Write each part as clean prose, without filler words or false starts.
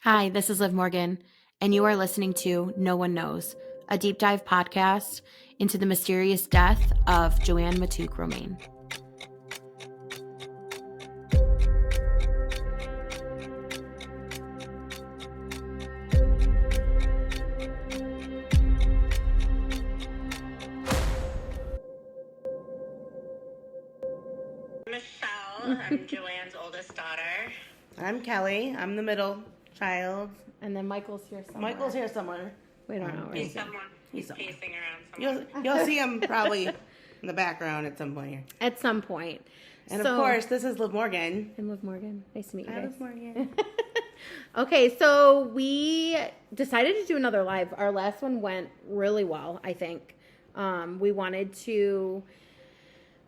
Hi, this is Liv Morgan, and you are listening to No One Knows, a deep dive podcast into the mysterious death of Joann Matouk Romain. Michelle. I'm Joann's oldest daughter. I'm Kelly. I'm the middle child. And then Michael's here somewhere. Michael's here somewhere. We don't know. He's pacing around somewhere. You'll see him probably in the background at some point here. At some point. And of course, this is Liv Morgan. I'm Liv Morgan. Nice to meet you guys. Liv Morgan. Okay, so we decided to do another live. Our last one went really well, I think. We wanted to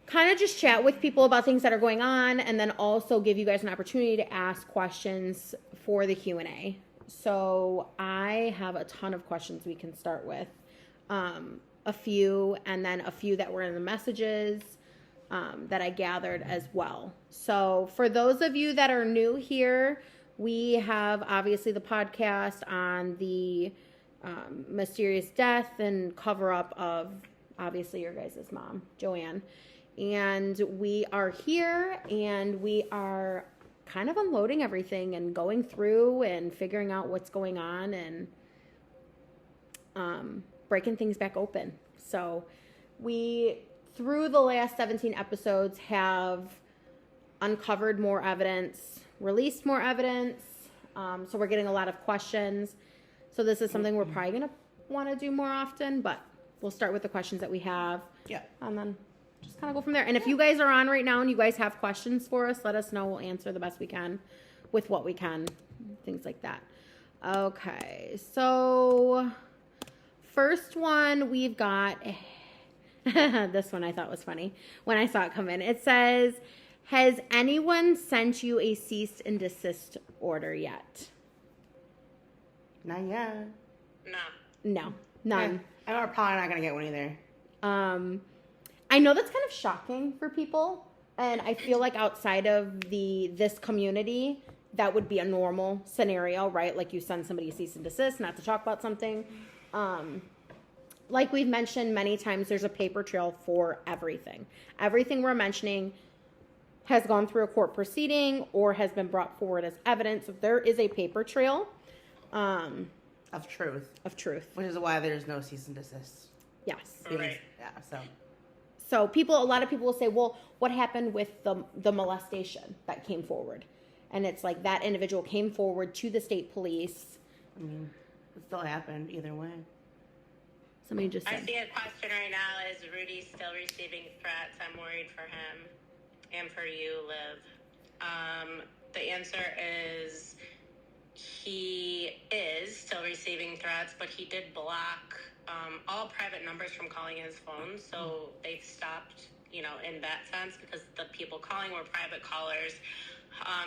kind of just chat with people about things that are going on, and then also give you guys an opportunity to ask questions for the Q&A. So I have a ton of questions we can start with. A few, and then a few that were in the messages that I gathered as well. So for those of you that are new here, we have obviously the podcast on the mysterious death and cover-up of obviously your guys' mom, Joann. And we are here, and we are kind of unloading everything and going through and figuring out what's going on and breaking things back open. So we, through the last 17 episodes, have uncovered more evidence, released more evidence. So we're getting a lot of questions. So this is something we're probably going to want to do more often, but we'll start with the questions that we have. Yeah. And then just kind of go from there. And if you guys are on right now and you guys have questions for us, let us know. We'll answer the best we can with what we can, things like that. Okay, so first one we've got, this one I thought was funny when I saw it come in. It says, has anyone sent you a cease and desist order yet? Not yet. No, none. And we're probably not going to get one either. I know that's kind of shocking for people, and I feel like outside of this community, that would be a normal scenario, right? Like you send somebody a cease and desist, not to talk about something. Like we've mentioned many times, there's a paper trail for everything. Everything we're mentioning has gone through a court proceeding or has been brought forward as evidence. So there is a paper trail Of truth. Which is why there's no cease and desist. Yes. Right. Yeah, So a lot of people will say, well, what happened with the molestation that came forward? And it's like that individual came forward to the state police. I mean, it still happened either way. Somebody just said. I see a question right now. Is Rudy still receiving threats? I'm worried for him and for you, Liv. The answer is he is still receiving threats, but he did block all private numbers from calling his phone. So they've stopped, in that sense, because the people calling were private callers.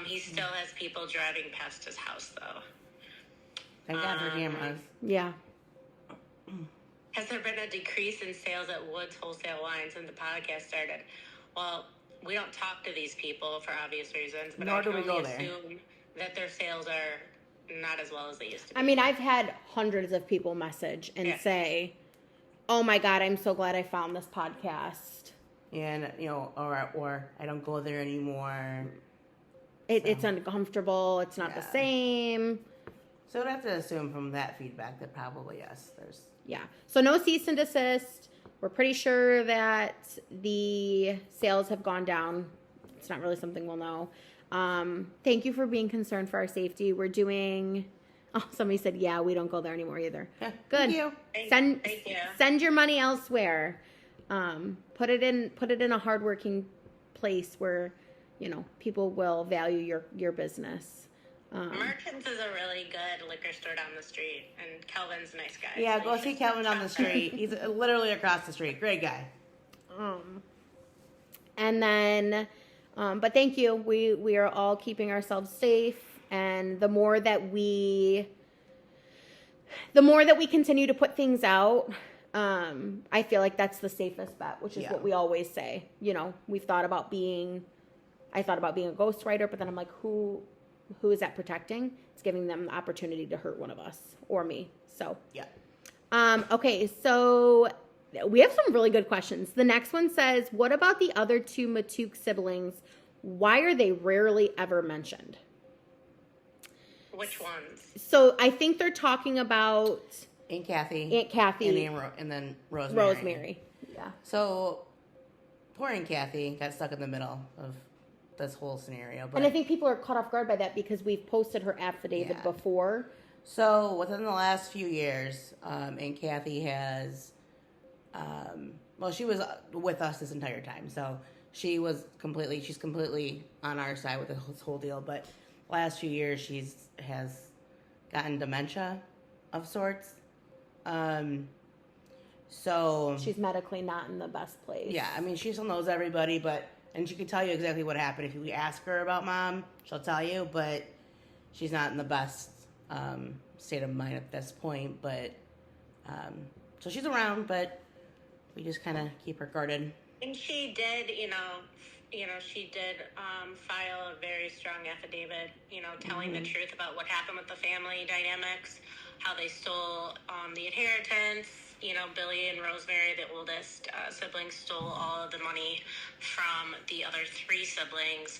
He still has people driving past his house, though. Thank God for cameras. Yeah. Has there been a decrease in sales at Woods Wholesale Wines since the podcast started? Well, we don't talk to these people for obvious reasons, but Nor I do can we go only there. assume that their sales are not as well as they used to be. I mean, I've had hundreds of people message and say, oh my God, I'm so glad I found this podcast. And, or I don't go there anymore. It's uncomfortable. It's not the same. So I'd have to assume from that feedback that probably, yes, there's... Yeah. So no cease and desist. We're pretty sure that the sales have gone down. It's not really something we'll know. Thank you for being concerned for our safety. We're doing... Oh, somebody said, yeah, we don't go there anymore either. Yeah, good. Thank you. Thank you. Send your money elsewhere. Put it in a hardworking place where, people will value your business. Merchants is a really good liquor store down the street, and Kelvin's a nice guy. Yeah, so go see Kelvin on the street. He's literally across the street. Great guy. And then, but thank you. We are all keeping ourselves safe, and the more that we continue to put things out, I feel like that's the safest bet, which is what we always say. We've thought about I thought about being a ghostwriter, but then I'm like, who is that protecting? it's giving them the opportunity to hurt one of us or me. So, yeah. Okay, so we have some really good questions. The next one says, what about the other two Matouk siblings? Why are they rarely ever mentioned? Which ones? So I think they're talking about Aunt Kathy. And then Rosemary. Yeah. So poor Aunt Kathy got stuck in the middle of this whole scenario. But and I think people are caught off guard by that because we've posted her affidavit before. So within the last few years, Aunt Kathy has, she was with us this entire time. So she's completely on our side with this whole deal. But last few years, has gotten dementia of sorts. So she's medically not in the best place. Yeah, I mean, she still knows everybody, and she can tell you exactly what happened. If you ask her about Mom, she'll tell you, but she's not in the best state of mind at this point. But so she's around, but we just kind of keep her guarded. And she did, she did file a very strong affidavit, telling the truth about what happened with the family dynamics, how they stole the inheritance. Billy and Rosemary, the oldest siblings, stole all of the money from the other three siblings.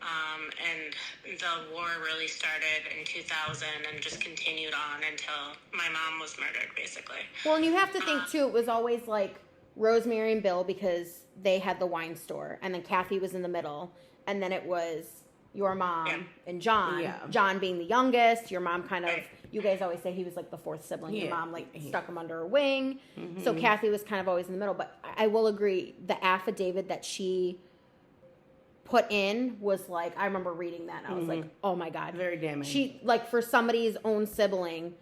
And the war really started in 2000 and just continued on until my mom was murdered, basically. Well, and you have to think, too, it was always like Rosemary and Bill because they had the wine store, and then Kathy was in the middle, and then it was your mom and John. Yeah. John being the youngest, your mom kind of, you guys always say he was like the fourth sibling. Your mom stuck him under her wing. Mm-hmm. So Kathy was kind of always in the middle. But I will agree, the affidavit that she put in was like, I remember reading that and I was like, oh my God. Very damning. She, like, for somebody's own sibling,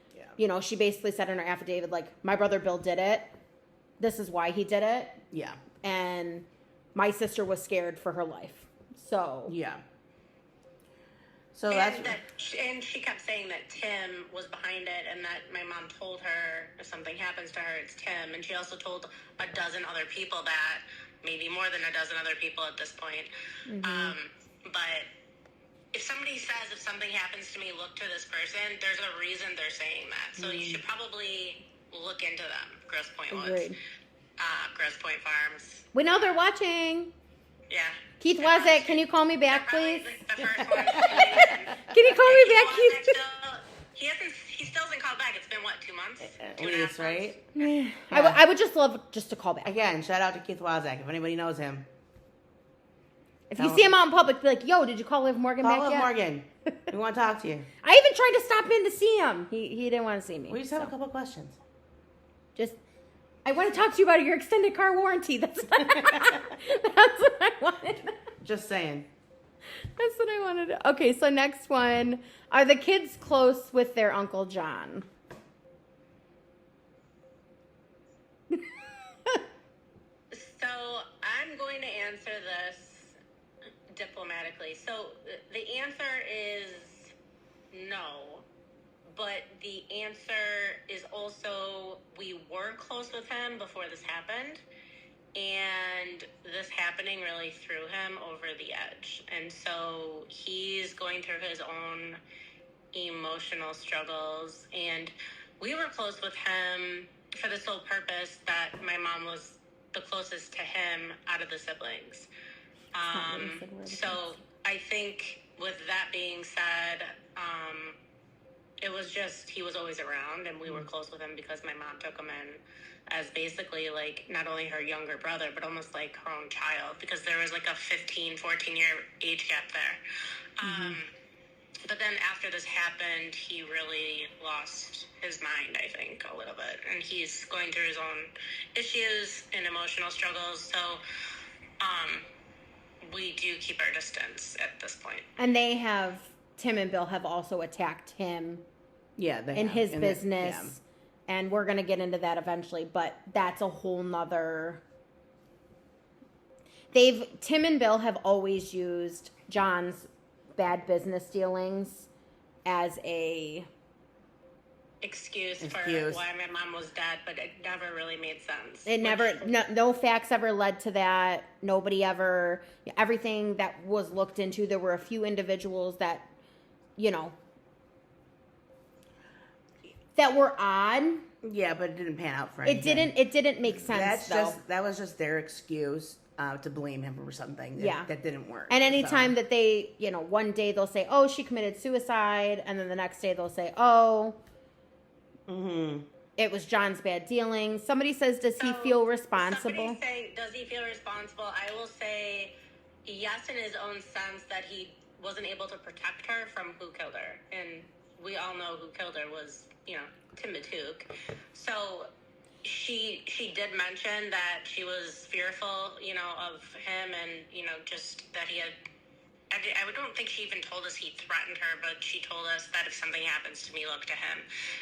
she basically said in her affidavit, like, my brother Bill did it. This is why he did it. Yeah. And my sister was scared for her life. So. Yeah. So and she kept saying that Tim was behind it and that my mom told her if something happens to her, it's Tim. And she also told a dozen other people that, maybe more than a dozen other people at this point. Mm-hmm. But if somebody says, if something happens to me, look to this person, there's a reason they're saying that. So you should probably look into them. Grosse Pointe Woods. Grosse Pointe Farms. We know they're watching. Yeah. Keith Wozniak, can you call me back, please? The first one. Can you call me back, Keith? He still hasn't called back. It's been, 2 months? At least, right? Yeah. I would just love just to call back. Again, shout out to Keith Wozniak, if anybody knows him. If you see him out in public, be like, yo, did you call Liv Morgan back yet? Call Liv Morgan. We want to talk to you. I even tried to stop in to see him. He didn't want to see me. We just have a couple questions. I want to talk to you about your extended car warranty. That's what I wanted. Just saying. That's what I wanted. Okay, so next one. Are the kids close with their Uncle John? So I'm going to answer this diplomatically. So the answer is no. But the answer is also, we were close with him before this happened. And this happening really threw him over the edge. And so he's going through his own emotional struggles. And we were close with him for the sole purpose that my mom was the closest to him out of the siblings. So I think with that being said, it was just, he was always around, and we were close with him because my mom took him in as basically, like, not only her younger brother, but almost like her own child, because there was like a 15, 14-year age gap there. But then after this happened, he really lost his mind, I think, a little bit. And he's going through his own issues and emotional struggles. So we do keep our distance at this point. And Tim and Bill have also attacked him in his business. And we're going to get into that eventually, but that's a whole nother... Tim and Bill have always used John's bad business dealings as a... Excuse for why my mom was dead, but it never really made sense. No facts ever led to that. Nobody ever... Everything that was looked into, there were a few individuals that, that were odd. Yeah, but it didn't pan out for It anything. didn't make sense, though. That was just their excuse to blame him for something that didn't work. And anytime that they, one day they'll say, oh, she committed suicide, and then the next day they'll say, oh, it was John's bad dealing. Somebody says, does he feel responsible? Somebody say, does he feel responsible? I will say yes in his own sense that he wasn't able to protect her from who killed her. And we all know who killed her was, Tim Matouk. So she did mention that she was fearful, of him and, just that he had, I don't think she even told us he threatened her, but she told us that if something happens to me, look to him.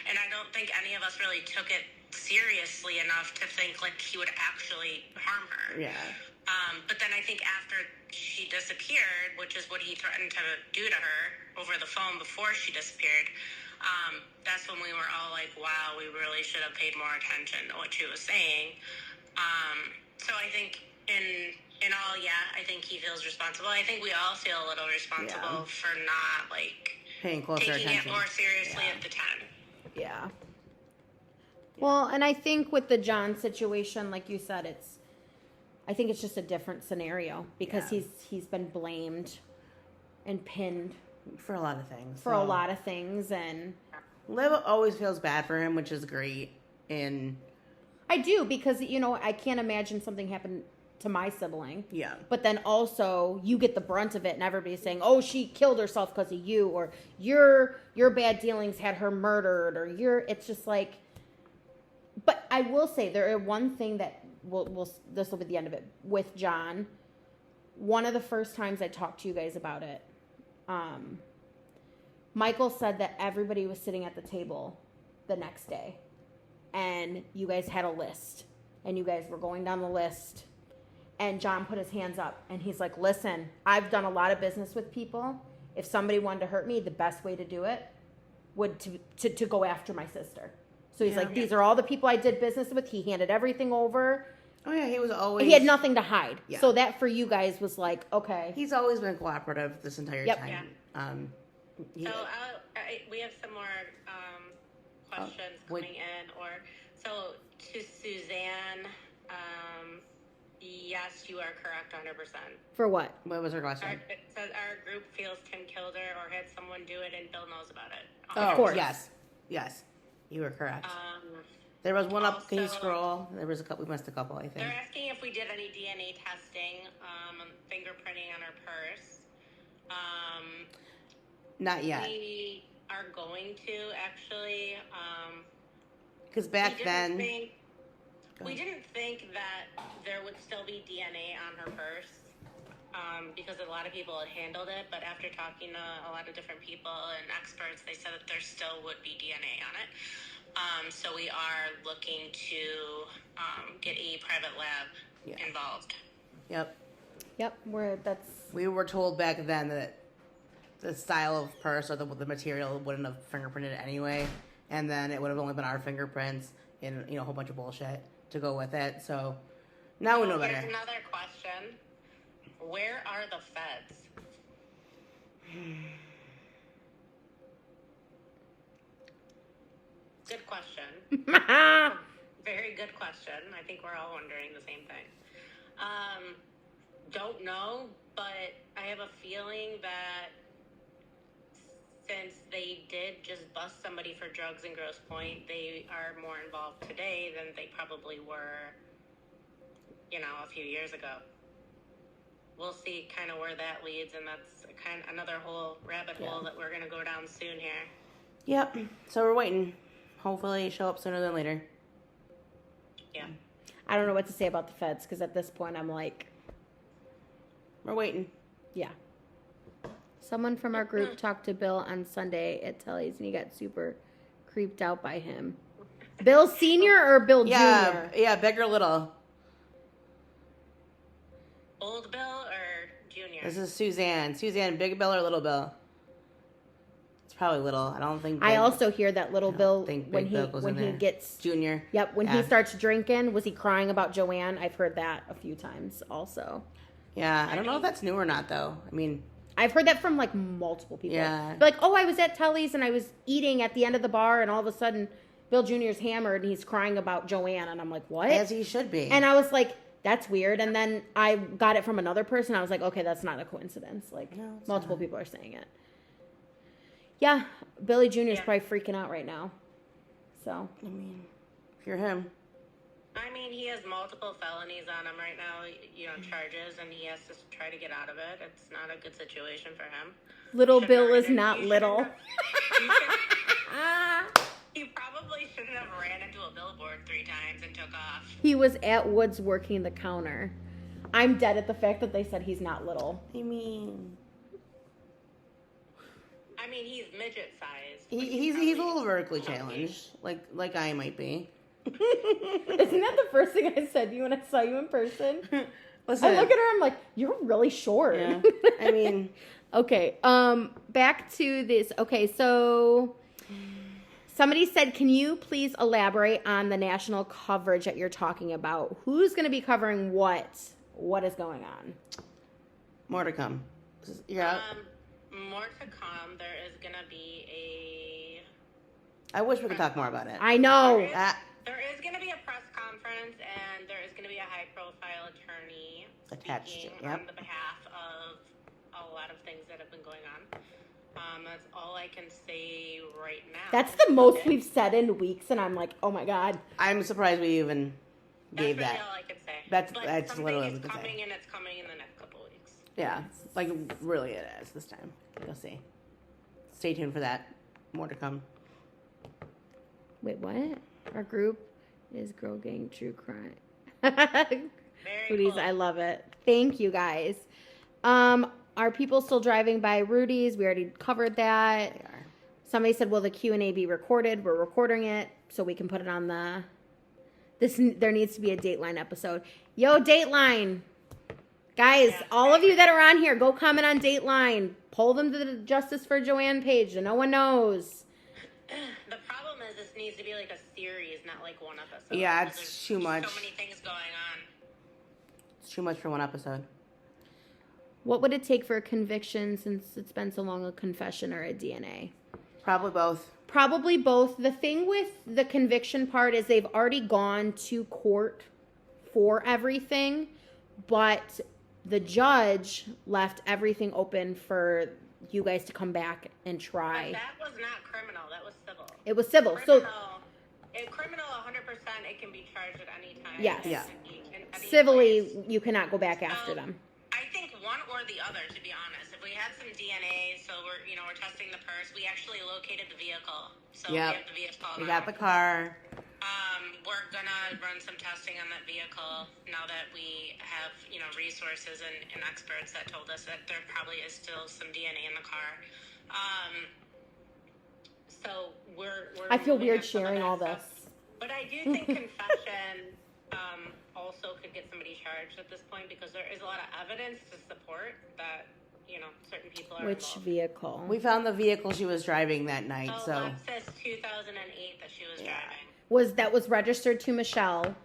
And I don't think any of us really took it seriously enough to think like he would actually harm her. Yeah. But then I think after she disappeared, which is what he threatened to do to her over the phone before she disappeared, that's when we were all like, wow, we really should have paid more attention to what she was saying. So I think in all, I think he feels responsible. I think we all feel a little responsible for not, paying closer taking attention. it more seriously at the time. Yeah. Well, and I think with the John situation, like you said, I think it's just a different scenario because he's been blamed and pinned for a lot of things. For a lot of things, and Liv always feels bad for him, which is great. And I do, because I can't imagine something happened to my sibling. Yeah. But then also you get the brunt of it, and everybody's saying, "Oh, she killed herself because of you," or your bad dealings had her murdered, or it's just like. But I will say there is one thing that this will be the end of it with John. One of the first times I talked to you guys about it, Michael said that everybody was sitting at the table the next day, and you guys had a list, and you guys were going down the list, and John put his hands up, and he's like, "Listen, I've done a lot of business with people. If somebody wanted to hurt me, the best way to do it would to go after my sister." So he's like, "These are all the people I did business with." He handed everything over. Oh yeah, he was always. He had nothing to hide. Yeah. So that for you guys was like, okay. He's always been cooperative this entire time. Yeah. So we have some more questions coming in. So to Suzanne, yes, you are correct 100%. For what? What was her question? It says our group feels Tim killed her or had someone do it, and Bill knows about it. Of course. Yes. You were correct. There was one up. Can you scroll? There was a couple. We missed a couple, I think. They're asking if we did any DNA testing, fingerprinting on her purse. Not yet. We are going to actually. Because back then. We didn't think that there would still be DNA on her purse. Because a lot of people had handled it, but after talking to a lot of different people and experts, they said that there still would be DNA on it. So we are looking to get a private lab involved. Yep. We were told back then that the style of purse or the material wouldn't have fingerprinted anyway, and then it would have only been our fingerprints and a whole bunch of bullshit to go with it. So now we know better. Here's another question. Where are the feds? Good question. Very good question. I think we're all wondering the same thing. Don't know, but I have a feeling that since they did just bust somebody for drugs in Grosse Pointe, they are more involved today than they probably were, a few years ago. We'll see kind of where that leads, and that's kind of another whole rabbit hole that we're going to go down soon here. Yep. So we're waiting. Hopefully show up sooner than later. Yeah. I don't know what to say about the feds, because at this point I'm like... We're waiting. Yeah. Someone from our group talked to Bill on Sunday at Telly's, and he got super creeped out by him. Bill Sr. or Bill Jr.? Yeah, big or little. Old Bill or Junior? This is Suzanne. Suzanne, big Bill or little Bill? It's probably little. I don't think. I also hear that little Bill when he gets Junior. Yep, when he starts drinking, was he crying about Joann? I've heard that a few times also. Yeah, I don't know if that's new or not though. I mean, I've heard that from, like, multiple people. Yeah. Like, oh, I was at Tully's and I was eating at the end of the bar, and all of a sudden Bill Jr.'s hammered and he's crying about Joann. And I'm like, what? As he should be. And I was like, that's weird. And then I got it from another person. I was like, okay, that's not a coincidence. Like, No, multiple not. people are saying it. Yeah, Billy Jr. is probably freaking out right now. So. I mean, if you're him. I mean, he has multiple felonies on him right now, charges, and he has to try to get out of it. It's not a good situation for him. Little Shouldn't Bill have is not he little. He probably shouldn't have ran into a billboard 3 times and took off. He was at Woods working the counter. I'm dead at the fact that they said he's not little. I mean, he's midget sized. he's a little vertically challenged, like I might be. Isn't that the first thing I said to you when I saw you in person? Listen, I look at her, I'm like, you're really short. Yeah. I mean, okay. Back to this. Okay, so somebody said, can you please elaborate on the national coverage that you're talking about? Who's going to be covering what? What is going on? more to come. You're out. More to come. There is going to be I wish we could talk more about it. I know. There is going to be a press conference, and there is going to be a high-profile attorney Attached to speaking it, yep. on the behalf of a lot of things that have been going on. That's all I can say right now. That's the most we've said in weeks, and I'm like, oh my God. I'm surprised we even gave That's really that. all I can say. That's something literally is what I was gonna coming, say. and it's coming in the next couple of weeks. Yeah, like really it is this time. You'll see. Stay tuned for that. More to come. Wait, what? Our group is Girl Gang True Crime. Very Rudy's, cool. I love it. Thank you, guys. Are people still driving by Rudy's? We already covered that. They are. Somebody said, will the Q&A be recorded? We're recording it so we can put it on the... There needs to be a Dateline episode. Yo, Dateline. Guys, all of you that are on here, go comment on Dateline. Pull them to the Justice for Joann page so no one knows. The problem is this needs to be like a series, not like one episode. Yeah, because it's there's too much. So many things going on. It's too much for one episode. What would it take for a conviction since it's been so long, a confession or a DNA? Probably both. Probably both. The thing with the conviction part is they've already gone to court for everything, but the judge left everything open for you guys to come back and try. But that was not criminal. That was civil. It was civil. Criminal 100%, it can be charged at any time. Yes. Yeah. In any Civilly, place. you cannot go back after them. I think one or the other, to be honest. If we had some DNA, so we're testing the purse. We actually located the vehicle. So Yep. we have the vehicle We now. got the car. We're gonna run some testing on that vehicle now that we have, resources and experts that told us that there probably is still some DNA in the car. So we're I feel moving weird on some of sharing that all stuff. this. But I do think confession also could get somebody charged at this point because there is a lot of evidence to support that, certain people are Which involved. vehicle? We found the vehicle she was driving that night, Oh, so Lexus 2008 that she was driving. That was registered to Michelle.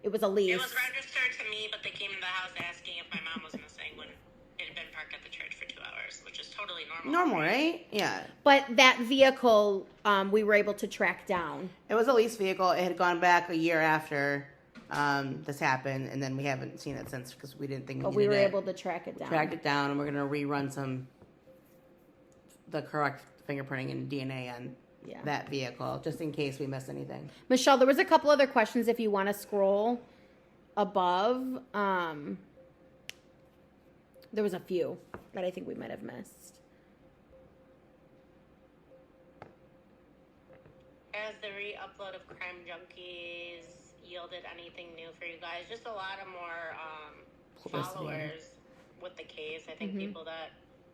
It was a lease. It was registered to me, but they came to the house asking if my mom was missing when it had been parked at the church for 2 hours, which is totally normal. normal, right? Yeah. But that vehicle, we were able to track down. It was a lease vehicle. It had gone back a year after this happened, and then we haven't seen it since because we didn't think But we we needed were it. able to track it down. Tracked it down, and we're gonna rerun the correct fingerprinting and DNA on that vehicle, just in case we miss anything. Michelle, there was a couple other questions if you want to scroll above. There was a few that I think we might have missed. Has the re-upload of Crime Junkies yielded anything new for you guys? Just a lot of more Publicity. followers with the case. I think people that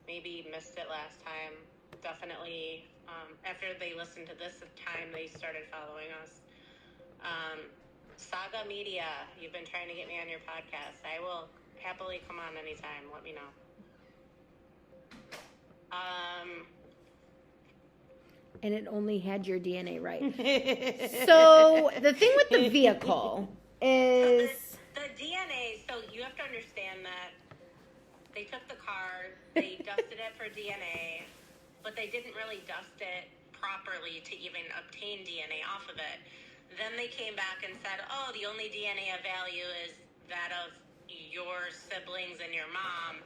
maybe missed it last time definitely, after they listened to this time, they started following us. Saga Media, you've been trying to get me on your podcast. I will happily come on anytime. Let me know. And it only had your DNA right. So the thing with the vehicle is... The DNA, so you have to understand that They took the car, they dusted it for DNA, but they didn't really dust it properly to even obtain DNA off of it. Then they came back and said, oh, the only DNA of value is that of your siblings and your mom.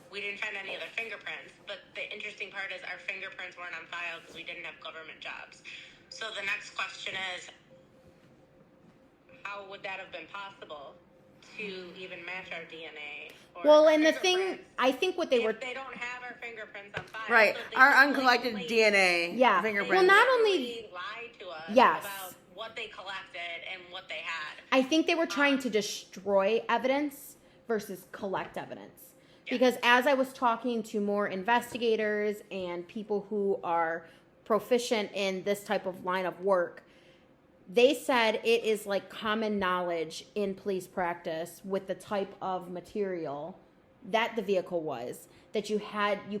We didn't find any other fingerprints. But the interesting part is our fingerprints weren't on file because we didn't have government jobs. So the next question is, how would that have been possible to even match our DNA? Well, and the thing, I think what they were... They don't have our fingerprints on file. Right. So Our uncollected DNA fingerprints. Well, not only... lied to us Yes. about what they collected and what they had. I think they were trying to destroy evidence versus collect evidence. Because as I was talking to more investigators and people who are proficient in this type of line of work, they said it is like common knowledge in police practice with the type of material that the vehicle was, that you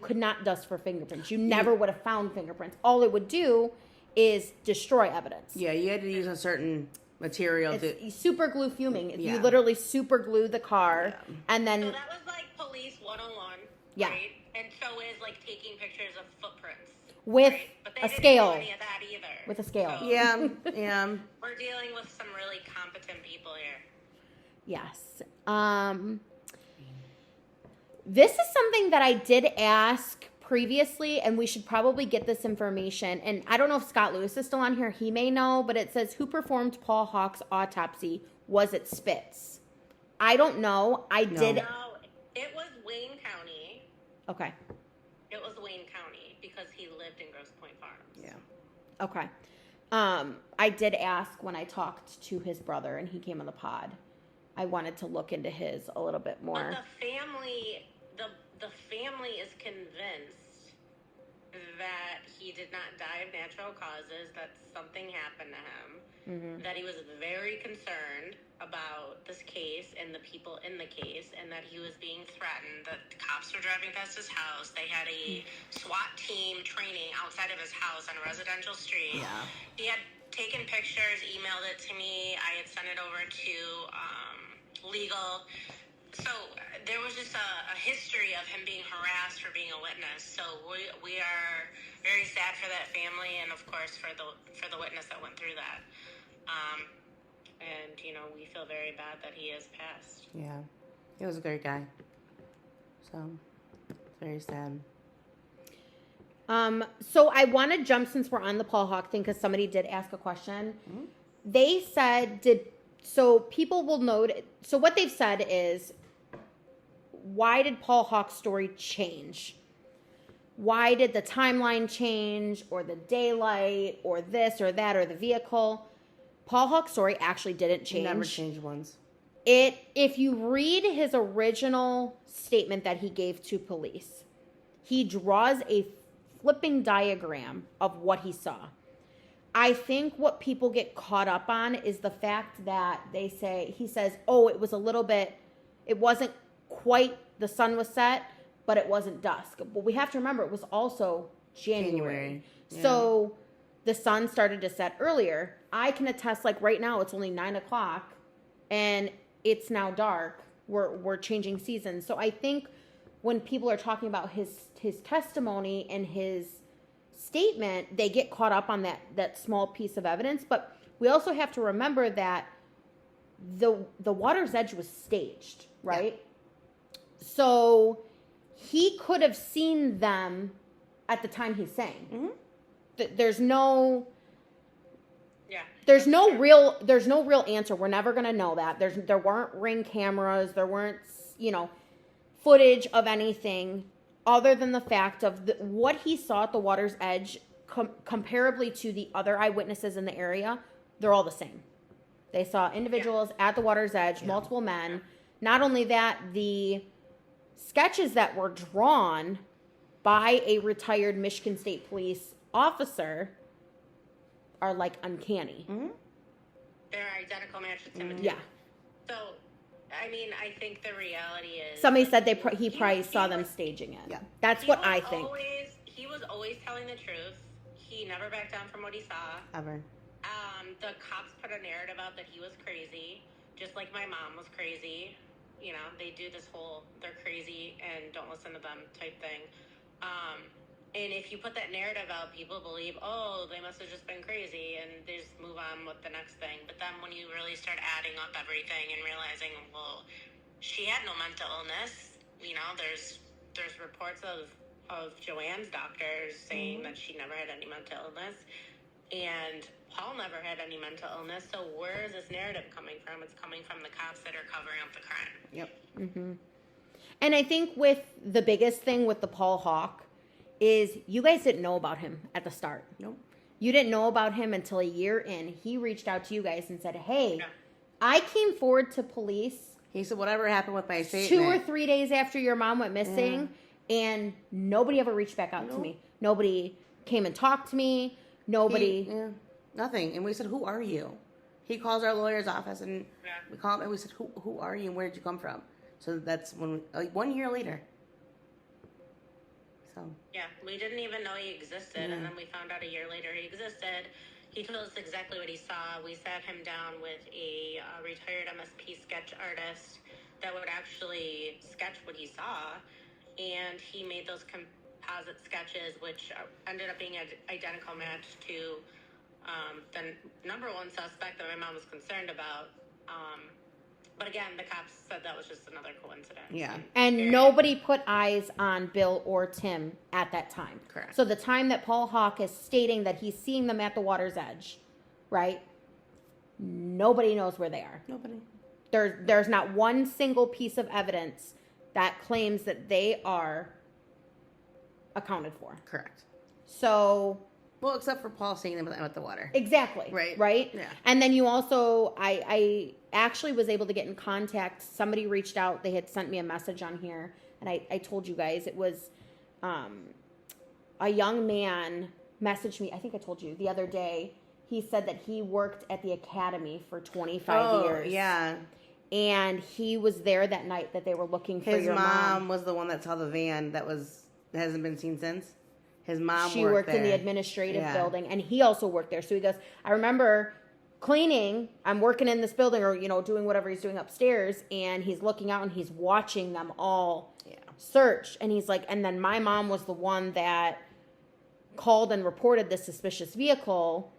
could not dust for fingerprints. You never would have found fingerprints. All it would do is destroy evidence. Yeah, you had to use a certain material. It's super glue fuming. You literally super glue the car and then... So that was like police 101, right? And so is like taking pictures of footprints. With but they a didn't scale. do any of that either. With a scale. So Yeah. we're dealing with some really competent people here. Yes. This is something that I did ask previously, and we should probably get this information. And I don't know if Scott Lewis is still on here. He may know, but it says, who performed Paul Hawk's autopsy? Was it Spitz? I don't know. No, it was Wayne County. Okay. It was Wayne County because he lived in Grosse Pointe Farms. Yeah. Okay. I did ask when I talked to his brother and he came on the pod. I wanted to look into his a little bit more. But the family is convinced that he did not die of natural causes, that something happened to him, that he was very concerned about this case and the people in the case, and that he was being threatened, that the cops were driving past his house. They had a SWAT team training outside of his house on a residential street. Yeah. He had taken pictures, emailed it to me. I had sent it over to legal. So there was just a history of him being harassed for being a witness. So we are very sad for that family, and of course for the witness that went through that. And we feel very bad that he has passed. Yeah, he was a great guy. So it's very sad. So I want to jump, since we're on the Paul Hawk thing, because somebody did ask a question. Mm-hmm. They said, so people will note. So what they've said is, why did Paul Hawk's story change? Why did the timeline change, or the daylight, or this or that, or the vehicle? Paul Hawk's story actually didn't change. Never changed once. If you read his original statement that he gave to police, he draws a flipping diagram of what he saw. I think what people get caught up on is the fact that he says, oh, it was a little bit, it wasn't quite, the sun was set, but it wasn't dusk. But we have to remember, it was also January. Yeah. So the sun started to set earlier. I can attest, like right now, it's only 9:00 and it's now dark. We're changing seasons. So I think when people are talking about his testimony and his statement, they get caught up on that small piece of evidence. But we also have to remember that the water's edge was staged, right? Yeah. So he could have seen them at the time he's saying. Mm-hmm. There's no real answer. We're never going to know that. There weren't Ring cameras. There weren't, footage of anything other than the fact of what he saw at the water's edge comparably to the other eyewitnesses in the area. They're all the same. They saw individuals at the water's edge, multiple men. Not only that, the sketches that were drawn by a retired Michigan State Police officer are like uncanny. Mm-hmm. They're identical matches to him. Yeah. So, I mean, I think the reality is... Somebody said he probably saw them staging it. Yeah. That's what I think. He was always telling the truth. He never backed down from what he saw. Ever. The cops put a narrative out that he was crazy, just like my mom was crazy. you know, they do this whole they're crazy and don't listen to them type thing. And if you put that narrative out, people believe, oh, they must have just been crazy, and they just move on with the next thing. But then when you really start adding up everything and realizing, well, she had no mental illness. You know, there's reports of Joann's doctors saying that she never had any mental illness, and Paul never had any mental illness. So where is this narrative coming from? It's coming from the cops that are covering up the crime. Yep. Mm-hmm. And I think with the biggest thing with the Paul Hawk is you guys didn't know about him at the start. Nope. You didn't know about him until a year in. He reached out to you guys and said, hey, I came forward to police. He said, whatever happened with my statement. 2 or 3 days after your mom went missing, and nobody ever reached back out to me. Nobody came and talked to me. Nobody. Nothing. And we said, who are you? He calls our lawyer's office, and we call him, and we said, who are you, and where did you come from? So that's when, 1 year later. So. Yeah, we didn't even know he existed, and then we found out a year later he existed. He told us exactly what he saw. We sat him down with a retired MSP sketch artist that would actually sketch what he saw, and he made those composite sketches, which ended up being an identical match to the number one suspect that my mom was concerned about. But again, the cops said that was just another coincidence. Yeah. And nobody put eyes on Bill or Tim at that time. Correct. So the time that Paul Hawk is stating that he's seeing them at the water's edge, right? Nobody knows where they are. Nobody. There's not one single piece of evidence that claims that they are accounted for. Correct. So... Well, except for Paul seeing them at the water. Exactly. Right? Yeah. And then you also, I actually was able to get in contact. Somebody reached out. They had sent me a message on here. And I told you guys, it was a young man messaged me. I think I told you the other day. He said that he worked at the academy for 25 years. Yeah. And he was there that night that they were looking for your mom. His mom was the one that saw the van that hasn't been seen since. His mom She worked in the administrative building, and he also worked there. So he goes, I remember cleaning. I'm working in this building, or doing whatever he's doing upstairs, and he's looking out and he's watching them all search. And he's like, and then my mom was the one that called and reported this suspicious vehicle.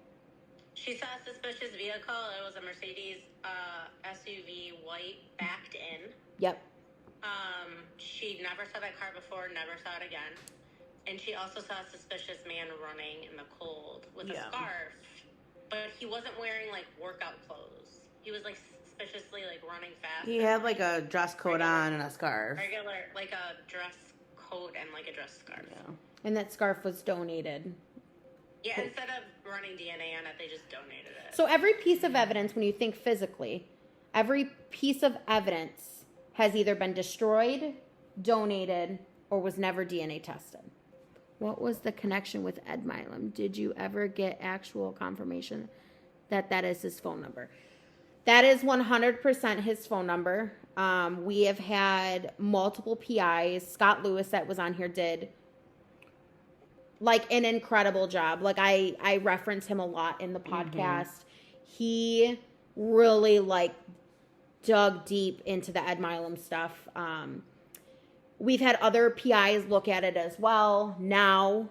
She saw a suspicious vehicle. It was a Mercedes SUV, white, backed in. Yep. She never saw that car before, never saw it again. And she also saw a suspicious man running in the cold with a scarf. But he wasn't wearing, like, workout clothes. He was, like, suspiciously, like, running fast. He had, like, a dress coat on and a scarf. Regular, like a dress coat and, like, a dress scarf. Yeah. And that scarf was donated. Yeah, instead of running DNA on it, they just donated it. So every piece of evidence, when you think physically, every piece of evidence has either been destroyed, donated, or was never DNA tested. What was the connection with Ed Milam? Did you ever get actual confirmation that is his phone number? That is 100% his phone number. We have had multiple PIs. Scott Lewis that was on here did like an incredible job. Like I reference him a lot in the podcast. He really like dug deep into the Ed Milam stuff. We've had other PIs look at it as well now.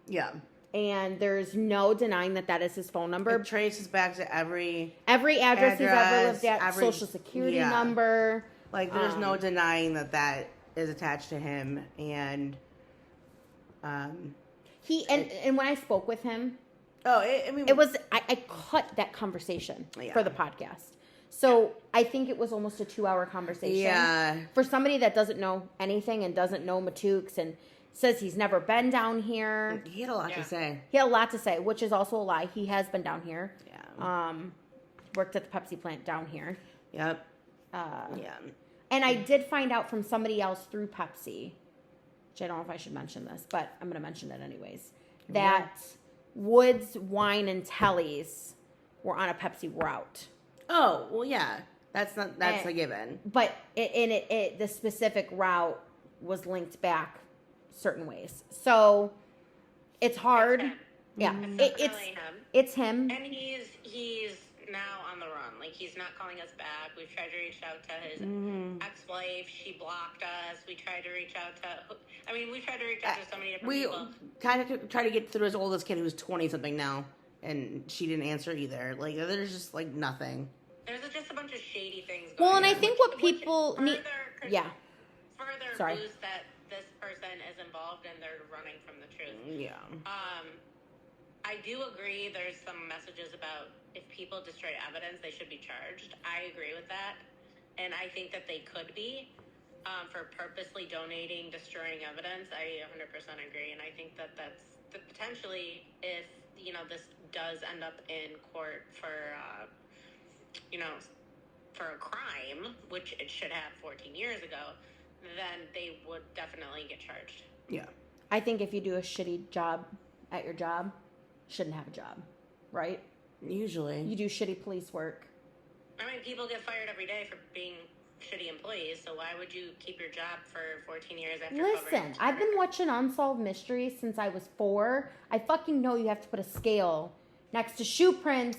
Yeah. And there's no denying that is his phone number. It traces back to every address he's ever lived at, social security number. Like, there's no denying that is attached to him. And and when I spoke with him, I cut that conversation for the podcast. So I think it was almost a 2-hour conversation. Yeah. For somebody that doesn't know anything and doesn't know Matouk's and says he's never been down here. He had a lot to say. He had a lot to say, which is also a lie. He has been down here. Yeah. Worked at the Pepsi plant down here. Yep. And I did find out from somebody else through Pepsi, which I don't know if I should mention this, but I'm going to mention it anyways, that Woods, Wine, and Telly's were on a Pepsi route. Oh, well, yeah. That's a given. But the specific route was linked back certain ways. So it's hard. It's him. Yeah. It's him. And he's now on the run. Like, he's not calling us back. We've tried to reach out to his ex-wife. She blocked us. We tried to reach out to... we tried to reach out to so many different people. We kind of tried to get through his oldest kid who's 20-something now, and she didn't answer either. Like, there's just, like, nothing. There's just a bunch of shady things going on. Well, and I think what people need... Yeah. Further boost that this person is involved and they're running from the truth. Yeah. I do agree there's some messages about if people destroy evidence, they should be charged. I agree with that. And I think that they could be for purposely donating, destroying evidence. I 100% agree. And I think that that's potentially, if, this does end up in court for, for a crime, which it should have 14 years ago, then they would definitely get charged. Yeah. I think if you do a shitty job at your job, shouldn't have a job, right? Usually. You do shitty police work. People get fired every day for being shitty employees, so why would you keep your job for 14 years after Listen, I've been watching Unsolved Mysteries since I was 4. I fucking know you have to put a scale next to shoe prints.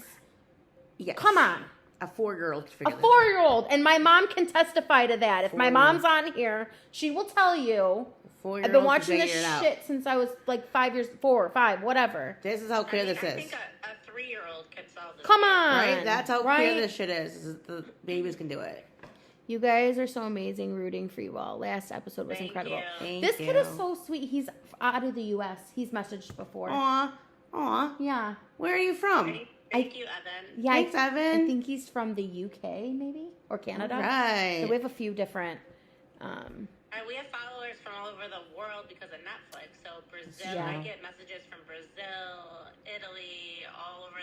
Yes. Come on. A 4-year-old. A 4-year-old. And my mom can testify to that. If my mom's on here, she will tell you. I've been watching this shit since I was like 4 or 5, whatever. This is how clear this is. I think a 3-year-old could solve this. Come on. Right? That's how clear this shit is. The babies can do it. You guys are so amazing, rooting for you all. Last episode was incredible. This kid is so sweet. He's out of the U.S. He's messaged before. Aw. Yeah. where are you from? Thank you, Evan. Yeah, Thanks, Evan. I think he's from the UK, maybe, or Canada. Right. So we have a few different. We have followers from all over the world because of Netflix. So Brazil, I get messages from Brazil, Italy, all over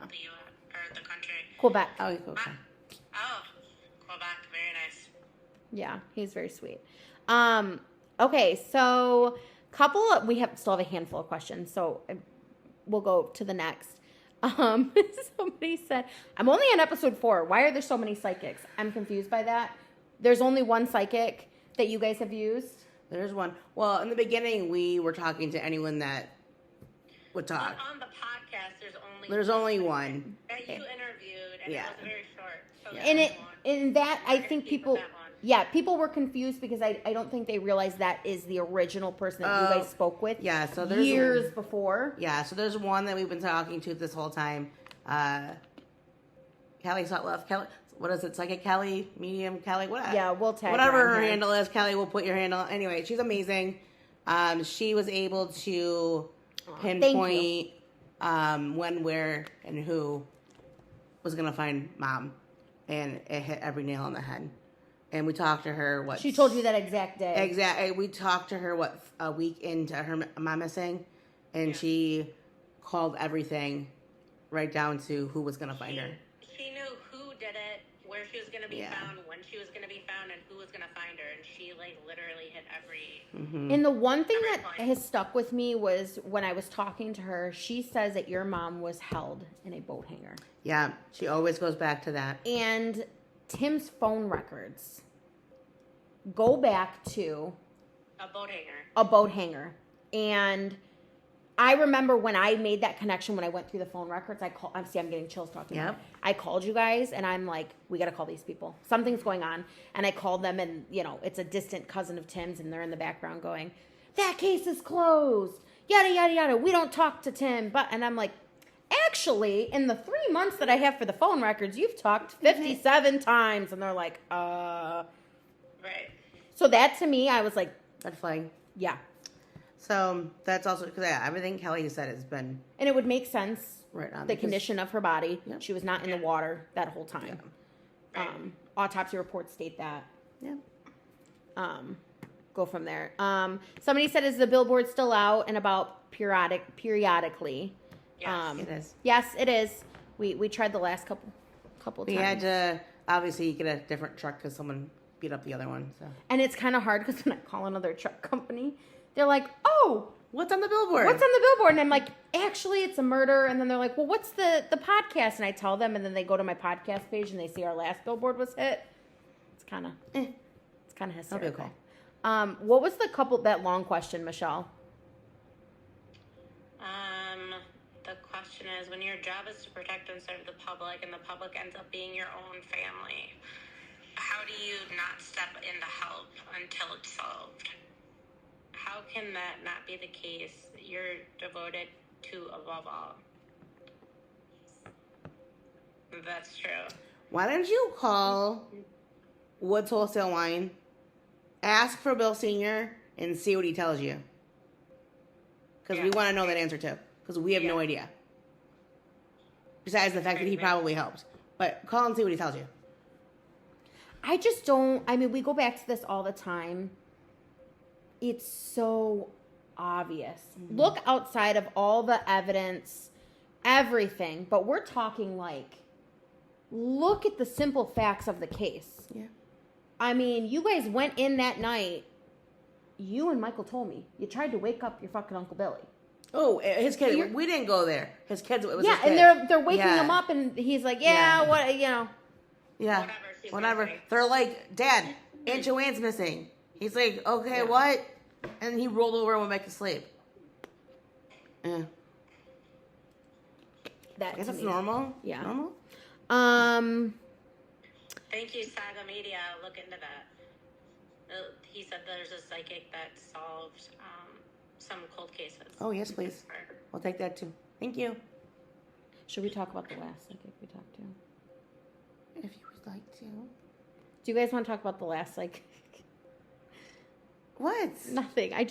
the U.S. or the country. Quebec. Oh, cool. Quebec, very nice. Yeah, he's very sweet. Okay, so we still have a handful of questions, so we'll go to the next. Somebody said, I'm only on episode 4. Why are there so many psychics? I'm confused by that. There's only one psychic that you guys have used? There's one. Well, in the beginning, we were talking to anyone that would talk. On the podcast, there's only one. That you interviewed, and it was very short. So I think people were confused because I don't think they realized that is the original person that you guys spoke with. Yeah, so there's years before. Yeah, so there's one that we've been talking to this whole time. Kelly Sutliff. Kelly, what is it? It's like a Kelly, medium Kelly. What? Yeah, we'll tag whatever her handle is. Kelly will put your handle. Anyway, she's amazing. She was able to pinpoint when, where, and who was gonna find Mom, and it hit every nail on the head. And we talked to her. She told you that exact day. Exactly. We talked to her a week into her mom missing, and she called everything right down to who was gonna find her. She knew who did it, where she was gonna be found, when she was gonna be found, and who was gonna find her. And she literally hit every. Mm-hmm. And the one thing that has stuck with me was when I was talking to her. She says that your mom was held in a boat hanger. Yeah, she always goes back to that. And Tim's phone records go back to a boat hanger. And I remember when I made that connection, when I went through the phone records, I'm getting chills talking about it. I called you guys and I'm like, we got to call these people. Something's going on. And I called them and, it's a distant cousin of Tim's and they're in the background going, that case is closed. Yada, yada, yada. We don't talk to Tim. And I'm like, actually, in the 3 months that I have for the phone records, you've talked 57 times. And they're like, Right. So that to me, I was like, red flag. Yeah. So that's also, because everything Kelly has said has been. And it would make sense. Right on. The condition of her body. Yep. She was not in the water that whole time. Yeah. Autopsy reports state that. Yeah. Go from there. Somebody said, is the billboard still out and about periodically? Yes, it is. Yes, it is. We tried the last couple times. We had to obviously get a different truck because someone beat up the other one. So. And it's kind of hard because when I call another truck company, they're like, oh, what's on the billboard? What's on the billboard? And I'm like, actually, it's a murder. And then they're like, well, what's the podcast? And I tell them, and then they go to my podcast page and they see our last billboard was hit. It's kind of hysterical. That'll be okay. What was that long question, Michelle? The question is, when your job is to protect and serve the public, and the public ends up being your own family, how do you not step in to help until it's solved? How can that not be the case? You're devoted to above all. That's true. Why don't you call Woods Wholesale Wine, ask for Bill Sr., and see what he tells you? Because we want to know that answer too. Because we have no idea. Besides the fact that he probably helped. But call and see what he tells you. I just don't. I mean, we go back to this all the time. It's so obvious. Mm-hmm. Look outside of all the evidence, everything. But we're talking like, look at the simple facts of the case. Yeah. I mean, you guys went in that night. You and Michael told me you tried to wake up your fucking Uncle Billy. Oh, his kids. We didn't go there. His kids. It was yeah, his kids. And they're waking him up, and he's like, what, you know. Yeah, whatever. They're like, Dad, Aunt Joann's missing. He's like, okay, what? And he rolled over and went back to sleep. Yeah. I guess that's normal. Yeah. Normal. Thank you, Saga Media. Look into that. He said there's a psychic that solved some cold cases. Oh, yes, please. I'll take that too. Thank you. Should we talk about the last psychic we talked to? If you would like to. Do you guys want to talk about the last psychic? What? Nothing. I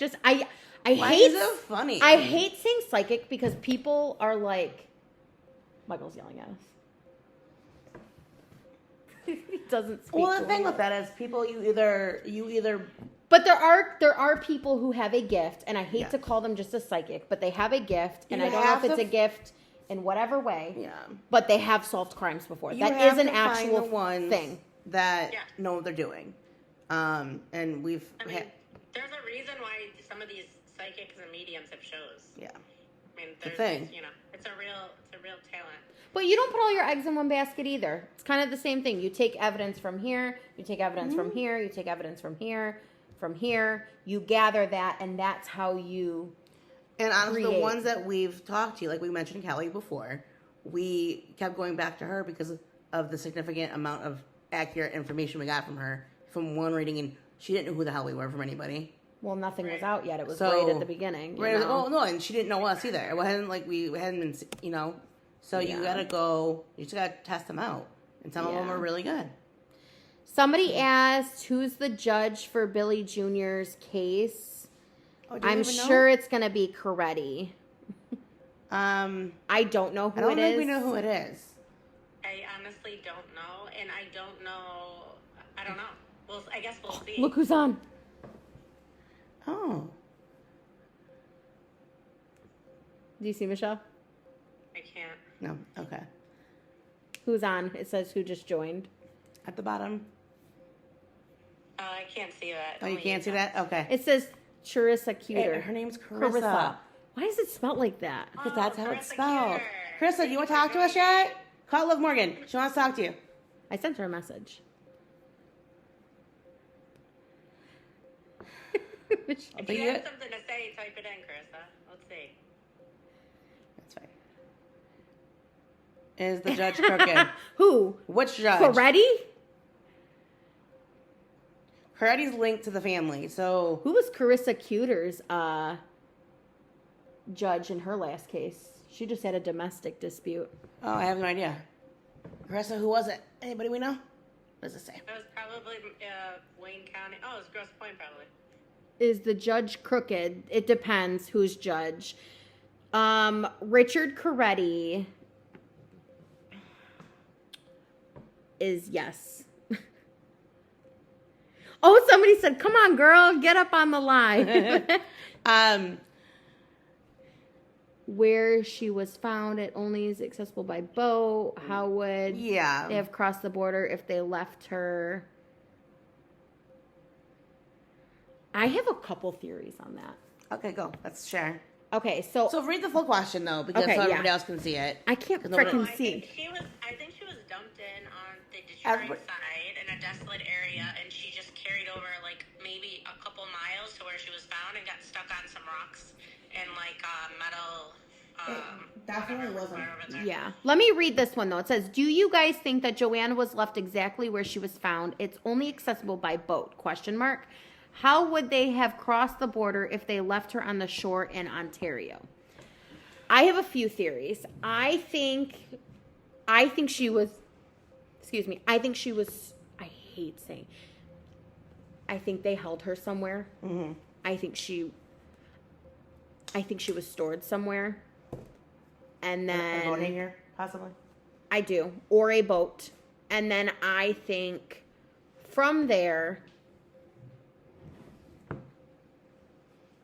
Why hate. Is it funny? I hate saying psychic because people are like, Michael's yelling at us. He doesn't speak. Well, the thing with that is people you either But there are people who have a gift, and I hate to call them just a psychic, but they have a gift, and I don't know if it's a gift in whatever way. Yeah. But they have solved crimes before. You that have is an to find actual the ones thing that know what they're doing. And we've. There's a reason why some of these psychics and mediums have shows. Yeah. I mean, the thing. It's a real talent. But you don't put all your eggs in one basket either. It's kind of the same thing. You take evidence from here, you take evidence from here, you take evidence from here, you gather that, and that's how you And honestly, create. the ones that we've talked to, like we mentioned Kelly before, we kept going back to her because of the significant amount of accurate information we got from her from one reading, and she didn't know who the hell we were from anybody. Well, nothing was out yet. It was right at the beginning. Right. Well, no, and she didn't know us either. It wasn't like we hadn't been, So you gotta go. You just gotta test them out, and some of them are really good. Somebody asked, "Who's the judge for Billy Jr.'s case?" I'm sure it's gonna be Coretti. I don't know who it is. I don't think we know who it is. I honestly don't know, and I don't know. I don't know. Well, I guess we'll see. Look who's on. Oh. Do you see Michelle? I can't. No. Okay. Who's on? It says who just joined. At the bottom. I can't see that. Oh, you can't see that? Okay. It says Prosecutor. Her name's Carissa. Why is it spelled like that? Because that's how it's spelled. Carissa, do you want to talk to us yet? Call Liv Morgan. She wants to talk to you. I sent her a message. If you have something to say, type it in, Carissa. Let's see. That's fine. Is the judge crooked? Who? Which judge? Coretti? Coretti's linked to the family, so... Who was Carissa Cuter's judge in her last case? She just had a domestic dispute. Oh, I have no idea. Carissa, who was it? Anybody we know? What does it say? It was probably Wayne County. Oh, it was Grosse Pointe, probably. Is the judge crooked? It depends who's judge. Richard Coretti is yes. Oh, somebody said, "Come on, girl, get up on the line." Where she was found, it only is accessible by boat. How would they have crossed the border if they left her? I have a couple theories on that. Okay, go. Let's share. Okay, so read the full question though, because so everybody else can see it. I can't freaking see. I think she was dumped in on the Detroit side in a desolate area, and she just carried over like maybe a couple miles to where she was found and got stuck on some rocks and like metal definitely wasn't. Yeah. Let me read this one, though. It says, do you guys think that Joann was left exactly where she was found? It's only accessible by boat, ? How would they have crossed the border if they left her on the shore in Ontario? I have a few theories. I think she was, I hate saying, I think they held her somewhere. Mm-hmm. I think she was stored somewhere. And then... A boat hangar, possibly? I do. Or a boat. And then I think from there...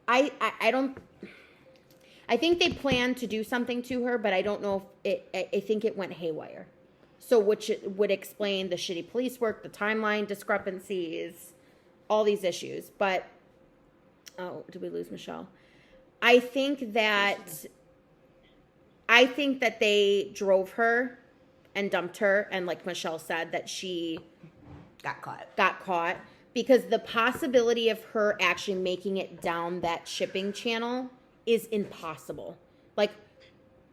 I don't... I think they planned to do something to her, but I don't know if I think it went haywire. So which would explain the shitty police work, the timeline discrepancies, all these issues. But... Oh, did we lose Michelle? I think that they drove her and dumped her, and like Michelle said, that she got caught because the possibility of her actually making it down that shipping channel is impossible. Like,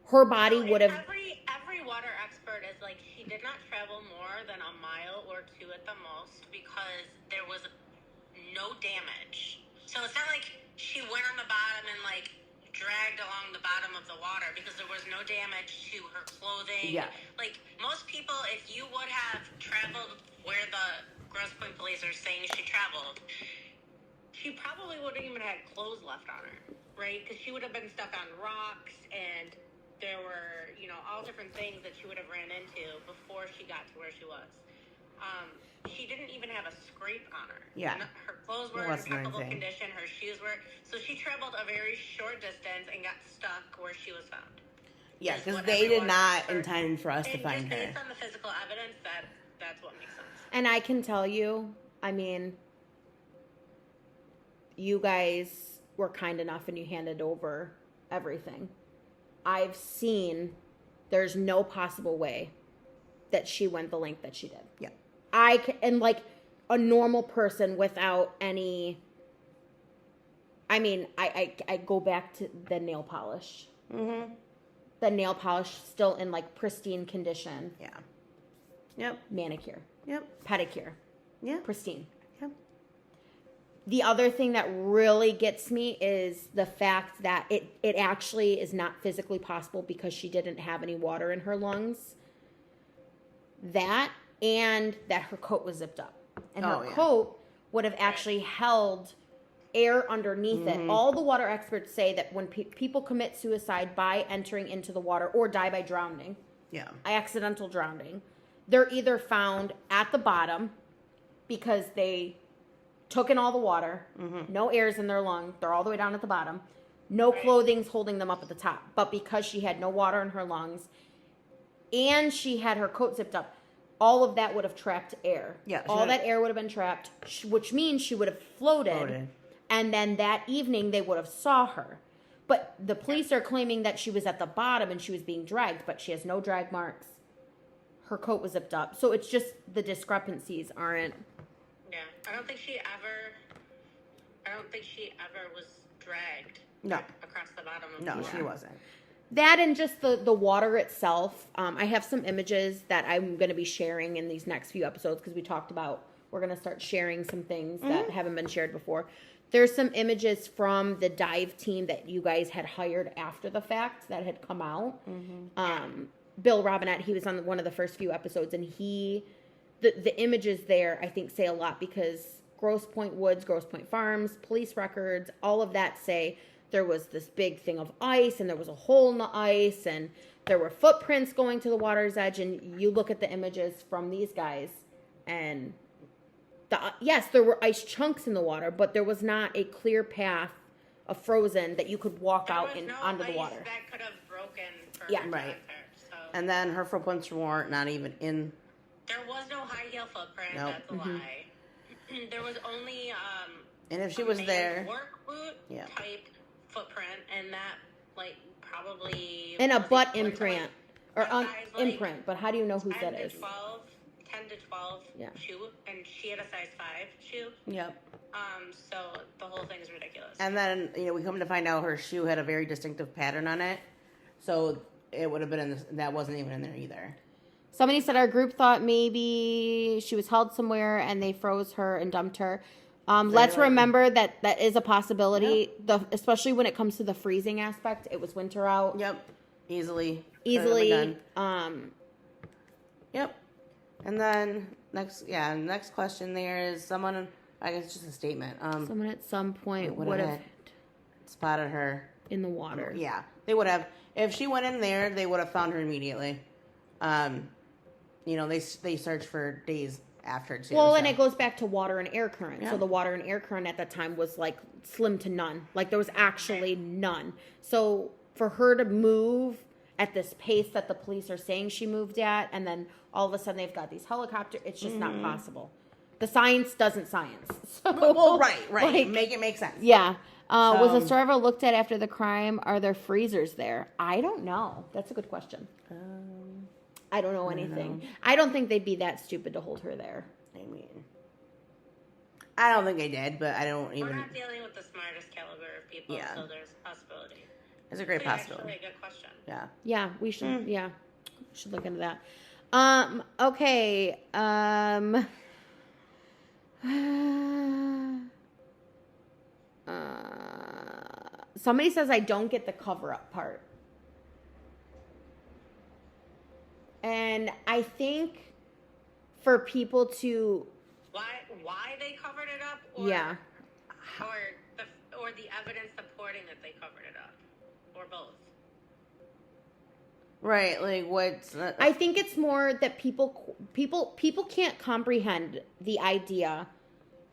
her body would have... Every water expert is like, she did not travel more than a mile or two at the most because there was no damage. So it's not like she went on the bottom and like dragged along the bottom of the water because there was no damage to her clothing. Yeah. Like, most people, if you would have traveled where the Grosse Pointe police are saying she traveled, she probably wouldn't even had clothes left on her, right? Because she would have been stuck on rocks, and there were, all different things that she would have ran into before she got to where she was. She didn't even have a scrape on her. Yeah. Her clothes were in impeccable condition. Her shoes were. So she traveled a very short distance and got stuck where she was found. Yeah, because they did not intend for us to find her. Based on the physical evidence, that's what makes sense. And I can tell you, I mean, you guys were kind enough and you handed over everything. I've seen there's no possible way that she went the length that she did. Yeah. And like a normal person without any, I mean, I go back to the nail polish. Mm-hmm. The nail polish still in like pristine condition. Yeah. Yep. Manicure. Yep. Pedicure. Yeah. Pristine. Yep. The other thing that really gets me is the fact that it actually is not physically possible because she didn't have any water in her lungs. That, and that her coat was zipped up. And her coat would have actually held air underneath it. All the water experts say that when people commit suicide by entering into the water or die by drowning, accidental drowning, they're either found at the bottom because they took in all the water, no air's in their lung, they're all the way down at the bottom, no clothing's holding them up at the top. But because she had no water in her lungs and she had her coat zipped up, all of that would have trapped air. Yeah, all that air would have been trapped, which means she would have floated. And then that evening they would have saw her. But the police are claiming that she was at the bottom and she was being dragged, but she has no drag marks. Her coat was zipped up. So it's just the discrepancies aren't... Yeah, I don't think she ever was dragged across the bottom of the water. No, she wasn't. That and just the water itself. I have some images that I'm going to be sharing in these next few episodes because we talked about we're going to start sharing some things that haven't been shared before. There's some images from the dive team that you guys had hired after the fact that had come out. Bill Robinette, he was on one of the first few episodes, and the images there, I think, say a lot because Grosse Pointe Woods, Grosse Pointe Farms, police records, all of that say there was this big thing of ice, and there was a hole in the ice, and there were footprints going to the water's edge, and you look at the images from these guys, and yes, there were ice chunks in the water, but there was not a clear path of frozen that you could walk out onto the water. That could have broken for her to enter, so. And then her footprints weren't not even in. There was no high heel footprint. Nope. That's a lie. There was only and if she was there, work boot type footprint, and that probably and a butt imprint or imprint. But how do you know whose that is? 10 to 12 shoe, and she had a size 5 shoe. Yep. So the whole thing's ridiculous. And then we come to find out her shoe had a very distinctive pattern on it. So it would have been that wasn't even in there either. Somebody said our group thought maybe she was held somewhere and they froze her and dumped her. Let's remember that is a possibility, especially when it comes to the freezing aspect. It was winter out. Yep. Easily. Yep. And then next question there is someone, I guess just a statement. Someone at some point would have spotted her in the water. Yeah, they would have. If she went in there, they would have found her immediately. They searched for days after too. Well, and it goes back to water and air current. Yeah. So the water and air current at that time was like slim to none. Like there was actually none. So for her to move at this pace that the police are saying she moved at, and then all of a sudden they've got these helicopters, it's just not possible. The science doesn't science. So, well, right. Like, Make it make sense. Yeah. Was the store ever looked at after the crime? Are there freezers there? I don't know. That's a good question. I don't know anything. I don't think they'd be that stupid to hold her there. I mean, I don't think they did, but I don't even. We're not dealing with the smartest caliber of people, so there's a possibility. It's a great possibility. Actually, a good question. Yeah. Yeah, we should. Yeah, we should look into that. Okay. Somebody says I don't get the cover up part. And I think for people to why they covered it up, or the evidence supporting that they covered it up, or both. Right, like what's? I think it's more that people can't comprehend the idea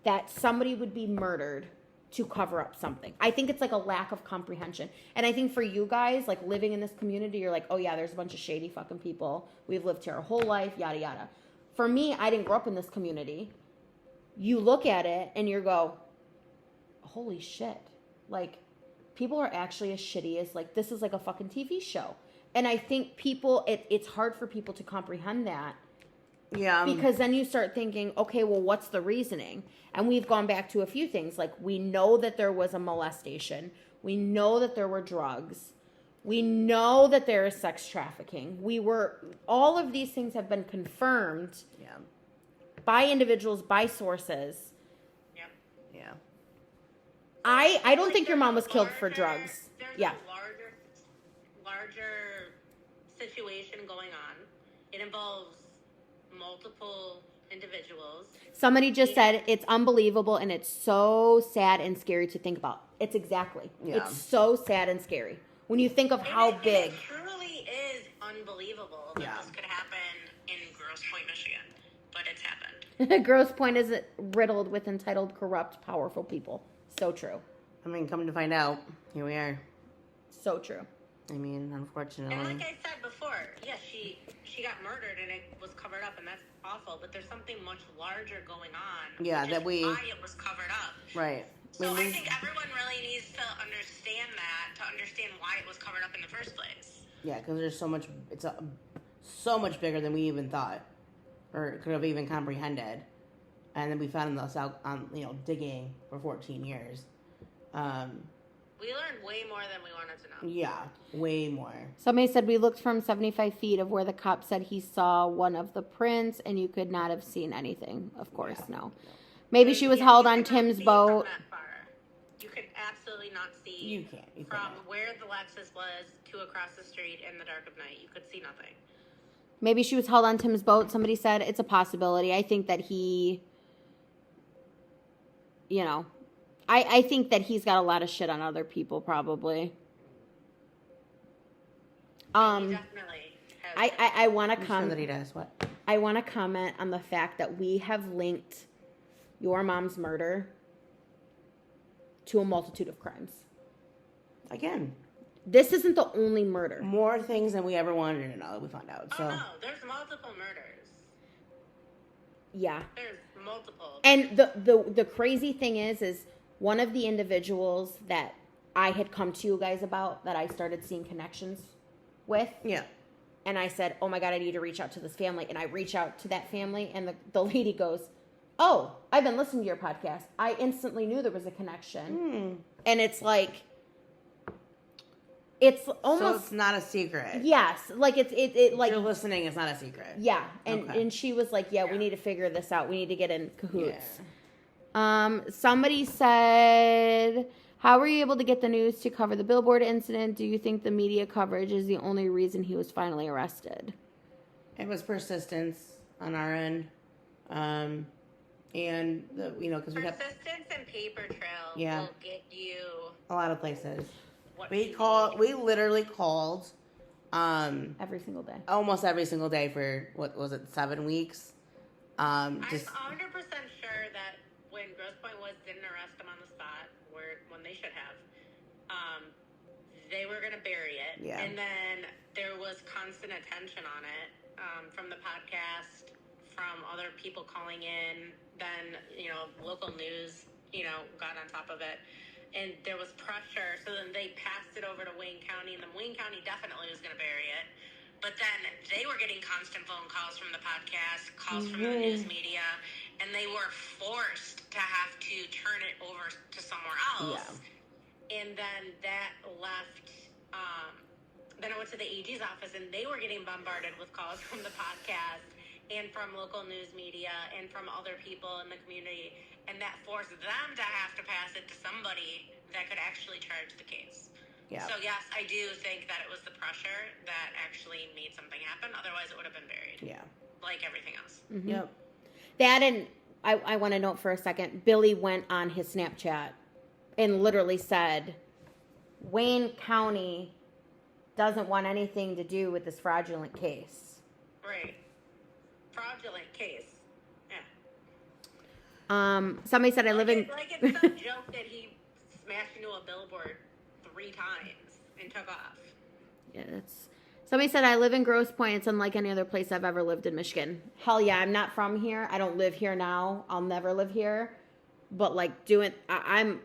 that somebody would be murdered to cover up something. I think it's like a lack of comprehension. And I think for you guys, like living in this community, you're like, oh yeah, there's a bunch of shady fucking people. We've lived here our whole life, yada, yada. For me, I didn't grow up in this community. You look at it and you go, holy shit. Like, people are actually as shitty as, like, this is like a fucking TV show. And I think it's hard for people to comprehend that. Yeah. Because then you start thinking, okay, well, what's the reasoning? And we've gone back to a few things. Like, we know that there was a molestation. We know that there were drugs. We know that there is sex trafficking. All of these things have been confirmed by individuals, by sources. Yep. Yeah. I don't think your mom was killed for drugs. There's Yeah. a larger situation going on. It involves multiple individuals. Somebody just said it's unbelievable and it's so sad and scary to think about. It's exactly. Yeah. It's so sad and scary. When you think of how big. It truly is unbelievable that this could happen in Grosse Pointe, Michigan. But it's happened. Grosse Pointe is riddled with entitled, corrupt, powerful people. So true. I mean, come to find out, here we are. So true. I mean, unfortunately. And like I said before, yes, she got murdered and it was covered up, and that's awful. But there's something much larger going on. Yeah, which that is we. why it was covered up. Right. So I think everyone really needs to understand that, to understand why it was covered up in the first place. Yeah, because there's so much. It's so much bigger than we even thought, or could have even comprehended. And then we found this out on digging for 14 years. We learned way more than we wanted to know. Yeah, way more. Somebody said we looked from 75 feet of where the cop said he saw one of the prints, and you could not have seen anything. Of course, no. Maybe she was held on Tim's boat. You could absolutely not see. You can't. From where the Lexus was to across the street in the dark of night. You could see nothing. Maybe she was held on Tim's boat. Somebody said it's a possibility. I think that he, I think that he's got a lot of shit on other people, probably. He definitely has. I want to Sure that he does. What? I want to comment on the fact that we have linked your mom's murder to a multitude of crimes. Again, this isn't the only murder. more things than we ever wanted to know that we found out. So. Oh no, there's multiple murders. Yeah. There's multiple. And the crazy thing is one of the individuals that I had come to you guys about, that I started seeing connections with. Yeah. And I said, oh my God, I need to reach out to this family. And I reach out to that family, and the lady goes, oh, I've been listening to your podcast. I instantly knew there was a connection. And it's like, it's So almost it's not a secret. yes, like it If like you're listening, it's not a secret. yeah, and Okay. and she was like, yeah, we need to figure this out. We need to get in cahoots. Yeah. Somebody said, how were you able to get the news to cover the billboard incident? Do you think the media coverage is the only reason he was finally arrested? It was persistence on our end, and because we got Persistence and paper trail Yeah. will get you a lot of places. what We you need. We literally called, Every single day. almost every single day for what was it, 7 weeks? I'm Just 100% sure that when Grosse Pointe didn't arrest him on the spot, when they should have, they were going to bury it. Yeah. And then there was constant attention on it from the podcast, from other people calling in. Then, local news, got on top of it. And there was pressure. So then they passed it over to Wayne County, and then Wayne County definitely was going to bury it. But then they were getting constant phone calls from the podcast, calls from the news media, and they were forced to have to turn it over to somewhere else. Yeah. And then that left, then I went to the AG's office, and they were getting bombarded with calls from the podcast and from local news media and from other people in the community. And that forced them to have to pass it to somebody that could actually charge the case. Yeah. So, yes, I do think that it was the pressure that actually made something happen. Otherwise, it would have been buried. Yeah. Like everything else. Mm-hmm. Yep. That, and I want to note for a second, Billy went on his Snapchat and literally said, Wayne County doesn't want anything to do with this fraudulent case. Right. Fraudulent case. Yeah. Somebody said I live in... Like it's some joke that he smashed into a billboard 3 times and took off. Yeah, that's... Somebody said I live in Grosse Pointe. It's unlike any other place I've ever lived in Michigan. Hell yeah, I'm not from here. I don't live here now. I'll never live here. But like I'm...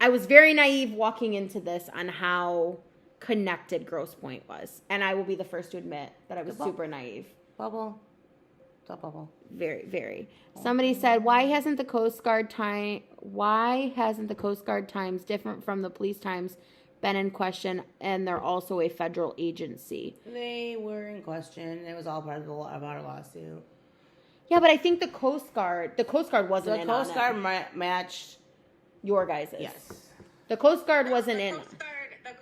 I was very naive walking into this on how connected Grosse Pointe was. And I will be the first to admit that I was super naive. Bubble. Stop bubble. Very, very. Somebody said, why hasn't the Coast Guard times different from the police times been in question, and they're also a federal agency? They were in question. It was all part of our lawsuit. Yeah, but I think the Coast Guard wasn't The in Coast on Guard it. matched. Your guys's. Yes. The Coast Guard wasn't in. The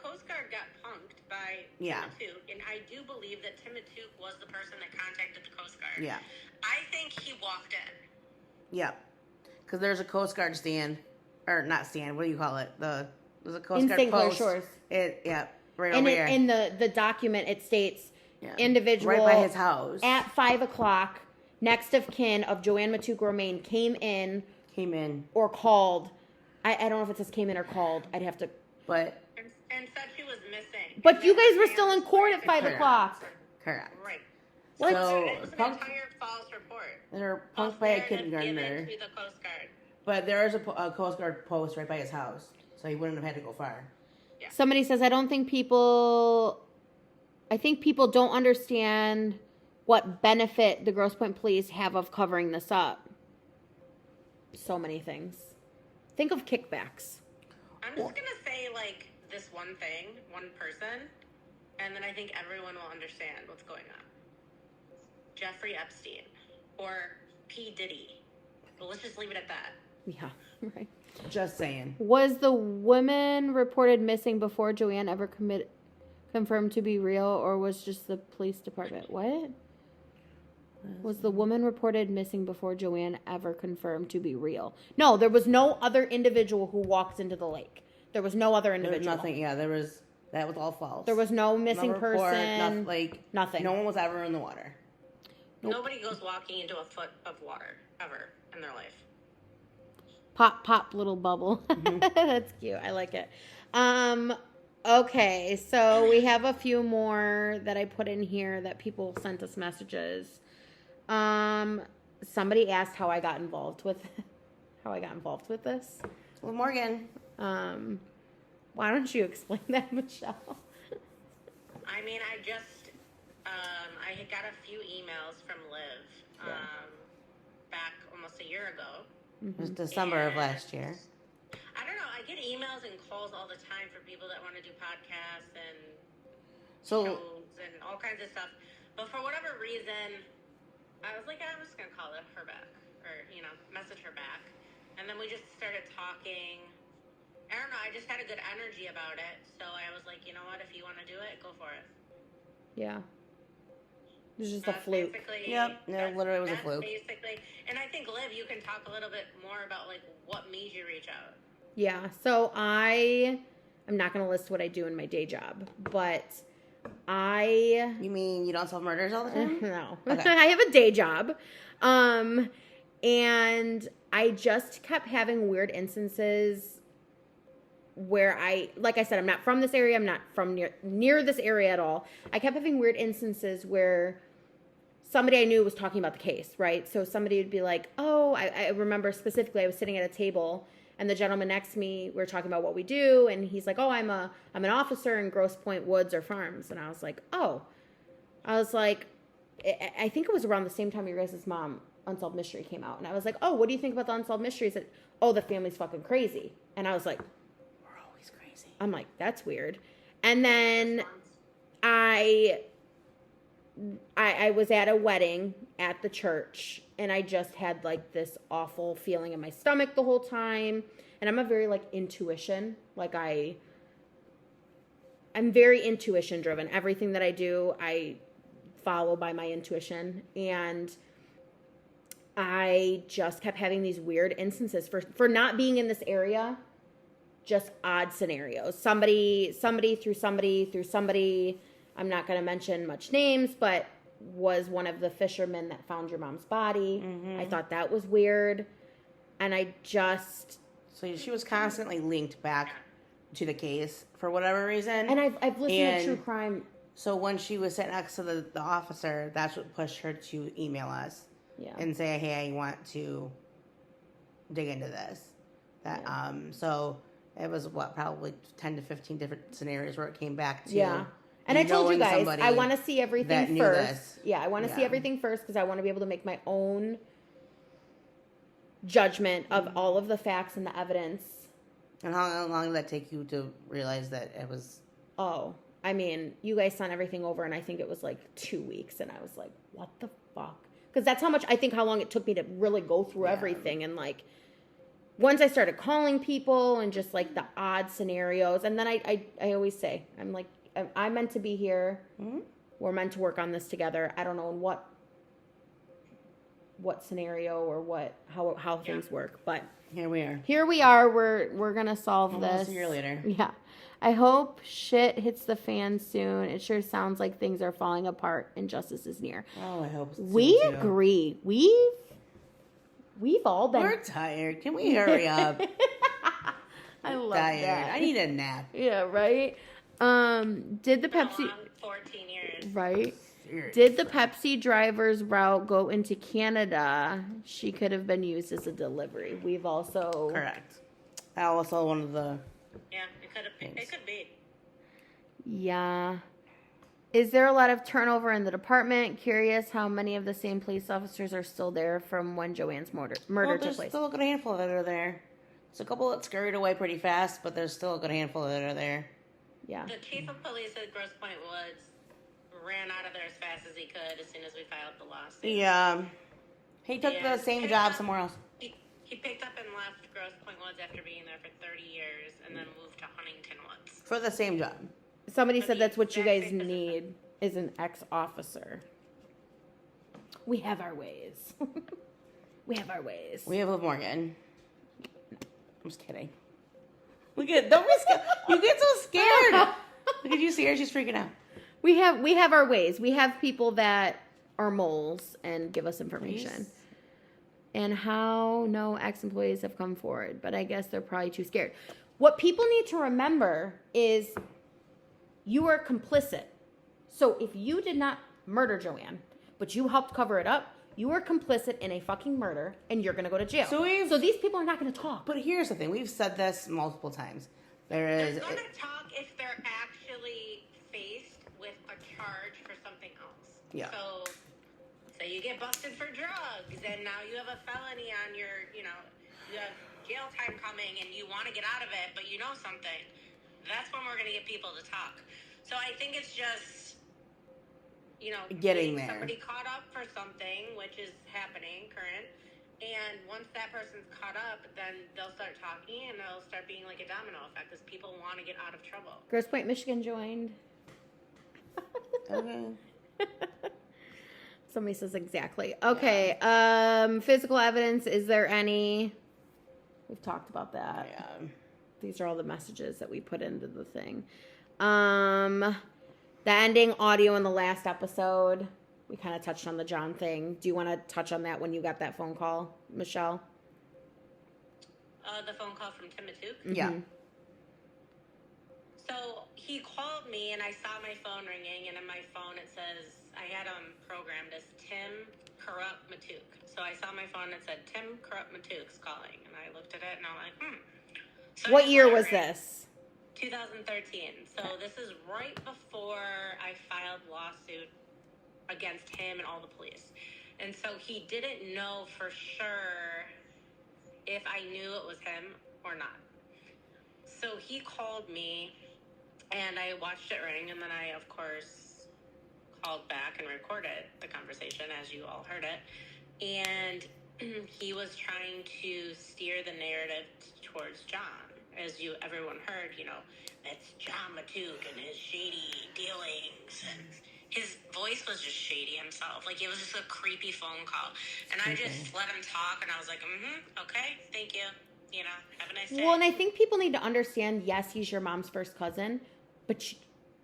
Coast Guard got punked by Tim Matouk, and I do believe that Tim Matouk was the person that contacted the Coast Guard. Yeah. I think he walked in. Yep. Because there's a Coast Guard stand, or not stand. What do you call it? There's a Coast In Guard St. Clair post. Shores. Right And over here. in the document, it states individual right by his house at 5:00. Next of kin of Joann Matouk Romain came in or called. I don't know if it says came in or called. I'd have to. But And said she was missing. But you guys were still in court at 5:00. correct. Right. What? So It was an entire false report. they're False punked by a narrative kindergartner. given to the Coast Guard. But there is a Coast Guard post right by his house, so he wouldn't have had to go far. Yeah. Somebody says, I think people don't understand what benefit the Grosse Pointe police have of covering this up. So many things. Think of kickbacks. I'm just going to say, this one thing, one person, and then I think everyone will understand what's going on. Jeffrey Epstein or P. Diddy. But let's just leave it at that. Yeah, right. Just saying. Was the woman reported missing before Joann ever confirmed to be real, or was just the police department? What? Was the woman reported missing before Joann ever confirmed to be real? No, there was no other individual who walked into the lake. There was no other individual. There was nothing. Yeah, that was all false. There was no missing No report, person. Nothing. No one was ever in the water. Nope. Nobody goes walking into a foot of water ever in their life. Pop, pop, little bubble. Mm-hmm. That's cute. I like it. Okay, so we have a few more that I put in here that people sent us messages. Somebody asked how I got involved with this. Well, Morgan. Why don't you explain that, Michelle? I mean, I had got a few emails from Liv back almost a year ago. It was December of last year. I don't know. I get emails and calls all the time for people that want to do podcasts and So, shows and all kinds of stuff. But for whatever reason, I was like, I'm just going to call her back or, message her back. And then we just started talking. I don't know. I just had a good energy about it. So I was like, you know what? If you want to do it, go for it. Yeah. It was just a fluke. Yep. No, literally was a fluke. Basically. And I think, Liv, you can talk a little bit more about, like, what made you reach out. Yeah. So I'm not going to list what I do in my day job, but You mean you don't solve murders all the time? No. Okay. I have a day job. And I just kept having weird instances where like I said, I'm not from this area. I'm not from near this area at all. I kept having weird instances where somebody I knew was talking about the case, right? So somebody would be like, oh, I remember specifically I was sitting at a table and the gentleman next to me, we were talking about what we do. And he's like, oh, I'm an officer in Grosse Pointe woods or farms. And I was like, oh. I was like, I think it was around the same time your guys' mom Unsolved Mystery came out. And I was like, oh, what do you think about the Unsolved Mystery? He said, oh, the family's fucking crazy. And I was like, We're always crazy. I'm like, that's weird. And then I was at a wedding at the church, and I just had like this awful feeling in my stomach the whole time. And I'm a very like intuition, like I'm very intuition driven. Everything that I do, I follow by my intuition. And I just kept having these weird instances for not being in this area, just odd scenarios. Somebody through somebody, I'm not going to mention much names, but was one of the fishermen that found your mom's body. Mm-hmm. I thought that was weird. And I just... So she was constantly linked back to the case for whatever reason. And I've listened to true crime. So when she was sitting next to the officer, that's what pushed her to email us. Yeah. And say, hey, I want to dig into this. So it was probably 10 to 15 different scenarios where it came back to. Yeah. And I told you guys, I want to see everything first. Yeah, I want to see everything first because I want to be able to make my own judgment of all of the facts and the evidence. And how long did that take you to realize that it was? Oh, I mean, you guys sent everything over, and I think it was like 2 weeks, and I was like, what the fuck? Because that's how long it took me to really go through everything. And like, once I started calling people and just like the odd scenarios, and then I always say, I'm like, I'm meant to be here. Mm-hmm. We're meant to work on this together. I don't know in what scenario or how things work, but here we are. We're gonna solve almost this. A year later. Yeah. I hope shit hits the fan soon. It sure sounds like things are falling apart and justice is near. Oh, I hope so. We agree. We've all been. We're tired. Can we hurry up? I love tired. that. I need a nap. Yeah, right? Did the Pepsi 14 years. Right? Seriously. Did the Pepsi driver's route go into Canada? She could have been used as a delivery. We've also correct. Also one of the Yeah, it could be. Yeah. Is there a lot of turnover in the department? Curious how many of the same police officers are still there from when Joann's murder took place. There's still a good handful that are there. There's a couple that scurried away pretty fast, but there's still a good handful that are there. Yeah. The chief of police at Grosse Pointe Woods ran out of there as fast as he could as soon as we filed the lawsuit. He took the same job somewhere else. He picked up and left Grosse Pointe Woods after being there for 30 years and then moved to Huntington Woods. For the same job. Somebody said that's what you guys need is an ex-officer. We have our ways. We have Liv Morgan. I'm just kidding. Don't be scared. You get so scared. Look at you see her, she's freaking out. We have our ways. We have people that are moles and give us information. Yes. And how no ex-employees have come forward, but I guess they're probably too scared. What people need to remember is you are complicit. So if you did not murder Joann, but you helped cover it up, you are complicit in a fucking murder, and you're going to go to jail. So these people are not going to talk. But here's the thing. We've said this multiple times. They're going to talk if they're actually faced with a charge for something else. Yeah. So you get busted for drugs, and now you have a felony on your, you have jail time coming and you want to get out of it, but you know something, that's when we're going to get people to talk. So I think it's just, getting there. Somebody caught up for something, which is happening, current. And once that person's caught up, then they'll start talking and it'll start being like a domino effect because people want to get out of trouble. Grosse Pointe, Michigan joined. Okay. Somebody says exactly. Okay. Physical evidence. Is there any? We've talked about that. Yeah. These are all the messages that we put into the thing. The ending audio in the last episode. We kind of touched on the John thing. Do you want to touch on that when you got that phone call, Michelle? The phone call from Tim Matouk? Mm-hmm. Yeah. So he called me and I saw my phone ringing, and in my phone it says, I had him programmed as Tim Corrupt Matouk. So I saw my phone and it said, Tim Corrupt Matouk's calling. And I looked at it and I'm like, So What year was this? 2013. So this is right before I filed lawsuit against him and all the police. And so he didn't know for sure if I knew it was him or not. So he called me and I watched it ring, and then I, of course, called back and recorded the conversation as you all heard it. And he was trying to steer the narrative towards John. As everyone heard, it's John Matouk and his shady dealings, and his voice was just shady himself. Like, it was just a creepy phone call. And I just let him talk, and I was like, okay, thank you. Have a nice day. Well, and I think people need to understand, yes, he's your mom's first cousin, but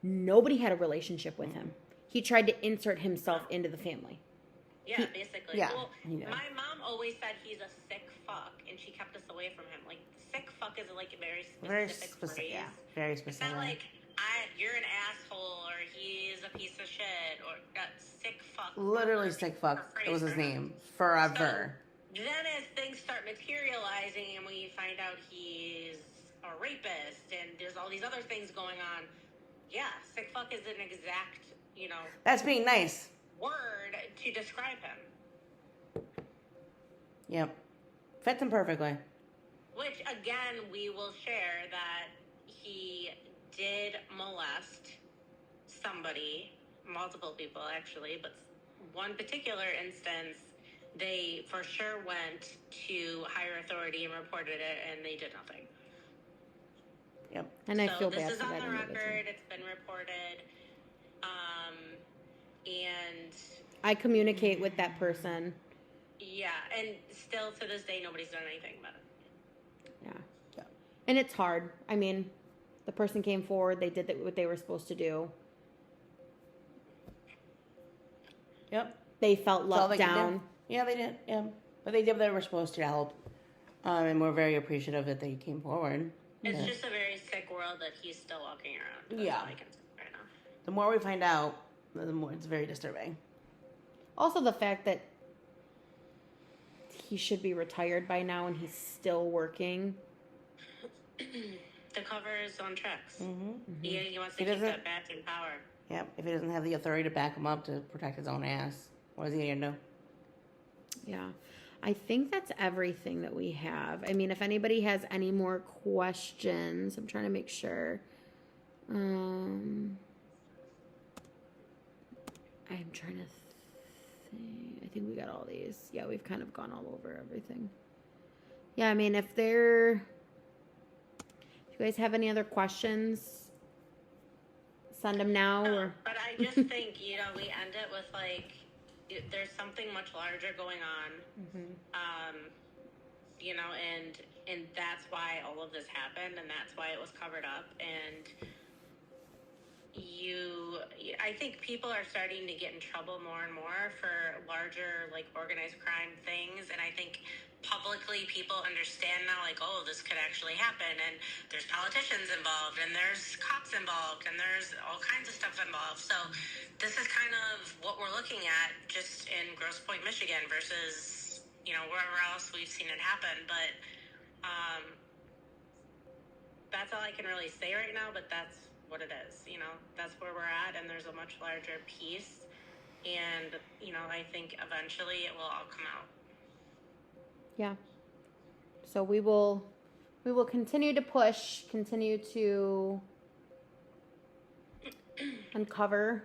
nobody had a relationship with him. He tried to insert himself into the family. Yeah, basically. Yeah, Well, my mom always said he's a sick fuck, and she kept us away from him. Like, sick fuck is like a very specific phrase. Yeah, very specific. It's not like you're an asshole or he's a piece of shit or sick fuck. Literally sick fuck. It was his name forever. So then as things start materializing and we find out he's a rapist and there's all these other things going on, yeah, sick fuck is an exact, That's being nice. word to describe him. Yep. Fits him perfectly. Which, again, we will share that he did molest somebody, multiple people actually, but one particular instance, they for sure went to higher authority and reported it, and they did nothing. Yep. And I feel this bad is for on that the individual. record. It's been reported. And I communicate with that person. yeah, and still to this day, nobody's done anything about it. Yeah. And it's hard. I mean, the person came forward. They did what they were supposed to do. Yep. They felt That's all let they could down. do. Yeah, they did. Yeah. But they did what they were supposed to help. And we're very appreciative that they came forward. It's Yeah. just a very sick world that he's still walking around. That's Yeah. all I can say right now. The more we find out, the more it's very disturbing. Also, the fact that he should be retired by now and he's still working. The cover is on tracks. Mm-hmm. He wants to He keep doesn't- that badge in power. Yep. If he doesn't have the authority to back him up to protect his own ass, what is he going to do? Yeah. I think that's everything that we have. I mean, if anybody has any more questions, I'm trying to make sure. I'm trying to think. I think we got all these. Yeah, we've kind of gone all over everything. Yeah, I mean, if you guys have any other questions, send them now. Or But I just think, we end it with there's something much larger going on. And that's why all of this happened, and that's why it was covered up. And I think people are starting to get in trouble more and more for larger, organized crime things. And I think publicly people understand now, this could actually happen. And there's politicians involved, and there's cops involved, and there's all kinds of stuff involved. So this is kind of what we're looking at just in Grosse Pointe, Michigan versus, wherever else we've seen it happen. But that's all I can really say right now, but that's what it is. That's where we're at, and there's a much larger piece. And, I think eventually it will all come out. yeah. So we will continue to push, continue to uncover,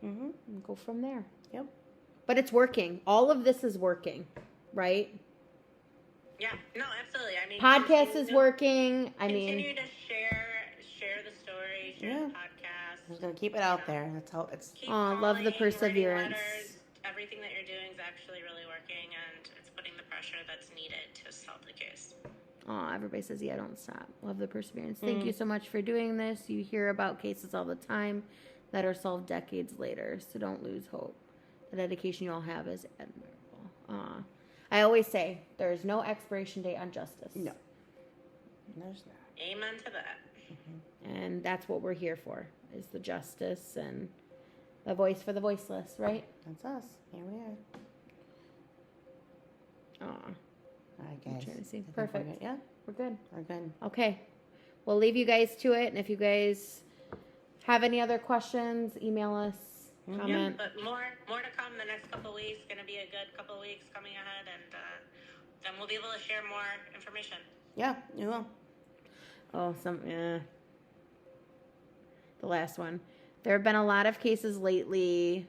and go from there. Yep. But it's working. All of this is working, right? Yeah, no, absolutely. I mean, Podcast is working. Continue to share the story, share the podcast. I'm just gonna keep it out there. That's how it's. Keep love the calling, writing perseverance. letters. Everything that you're doing is actually really working, and it's putting the pressure that's needed to solve the case. Oh, everybody says, yeah, don't stop. Love the perseverance. Thank you so much for doing this. You hear about cases all the time that are solved decades later, so don't lose hope. The dedication you all have is admirable. I always say, there's no expiration date on justice. No. There's not. Amen to that. And that's what we're here for, is the justice and the voice for the voiceless, right? That's us. Here we are. Aw. All right, guys. Trying to see. I think Perfect. We're good. Yeah, We're good. we're good. Okay. We'll leave you guys to it. And if you guys have any other questions, email us, Yeah, comment. but more to come the next couple weeks. Going to be a good couple of weeks coming ahead, and then we'll be able to share more information. Yeah, you will. Oh, the last one. There have been a lot of cases lately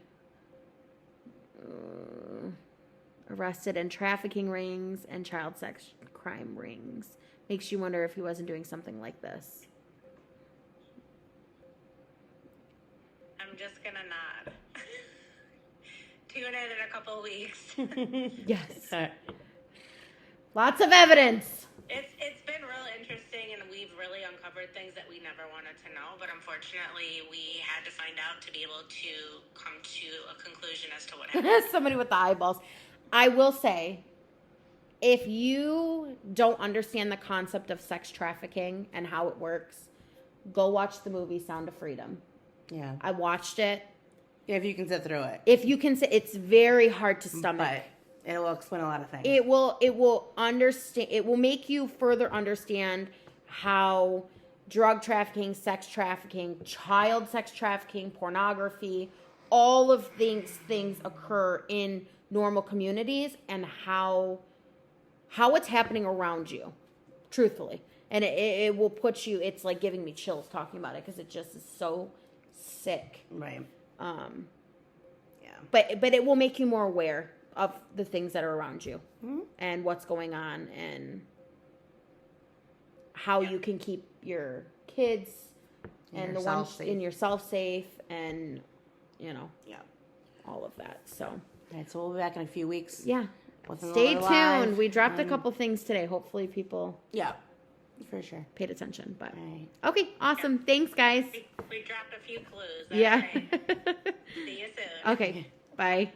arrested in trafficking rings and child sex crime rings. Makes you wonder if he wasn't doing something like this. I'm just going to nod. Tune in a couple of weeks. Yes. All right. Lots of evidence. It's been really interesting, and we've really uncovered things that we never wanted to know, but unfortunately we had to find out to be able to come to a conclusion as to what happened. Somebody with the eyeballs. I will say, if you don't understand the concept of sex trafficking and how it works, go watch the movie Sound of Freedom. Yeah. I watched it. If you can sit through it. If you can say, it's very hard to stomach. But it will explain a lot of things. It will understand. It will make you further understand how drug trafficking, sex trafficking, child sex trafficking, pornography, all of things occur in normal communities, and how it's happening around you, truthfully. And it will put you. It's like giving me chills talking about it, because it just is so sick. Right. Yeah. But it will make you more aware of the things that are around you, and what's going on, and how you can keep your kids and the ones in yourself safe, and all of that. So, all right, so we'll be back in a few weeks. Yeah. with Stay another tuned. live, We dropped a couple things today. Hopefully people Yeah, for sure. paid attention. But All right. okay, awesome. Thanks, guys. We dropped a few clues. Yeah. All right. See you soon. Okay. Bye.